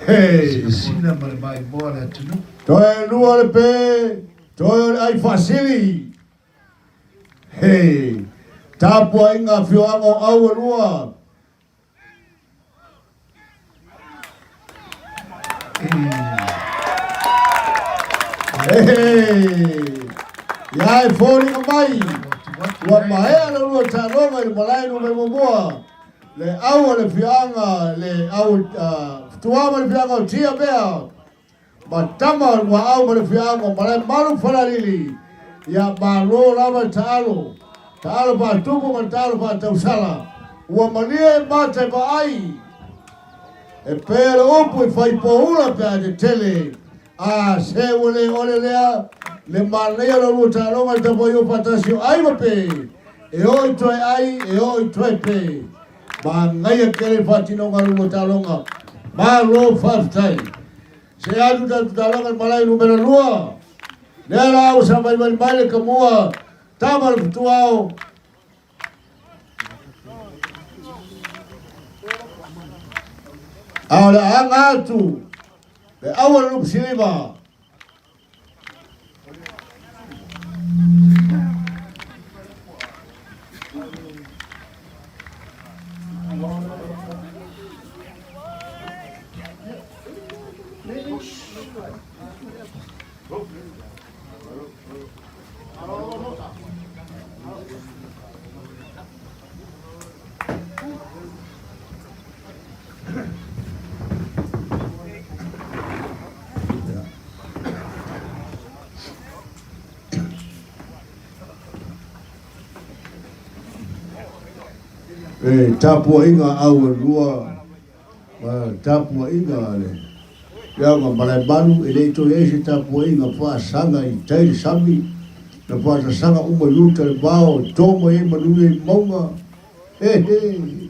A: Hey.
B: Sina mai boa le tunu.
A: Toi lua le pe. Toi ai fasili. Hey. Tapu inga fioango au lua. Ya fori mai. Wa mai ala lua ta longa i malai no me moa. Le au le fianga le au tuama le fianga tia bea. Ma tama wa au le fianga malai malu faralili. Ya ba lo lava talo. Talo pa tupu ma talo pa tausala. Wa mania mata ba ai. E pera upu i fai poula pe de tele. Se ole lea le malea lo luta longa te voyo patasio ai pe. E oi toi ai e oi toi pe. Ba ngai kele fatino ngalu luta longa. Ba lo fastai. Se adu da longa malai numero lua. Nela usa mai mai kamua. Tamal tuao. Ahora angatu. Le awal lup silima. Tapua inga au lua. Tapua inga le. Ya ma malai balu ele to ese tapua inga fa sanga i tai sami. Na fa sanga uma luta bao tomo e manue monga. He he.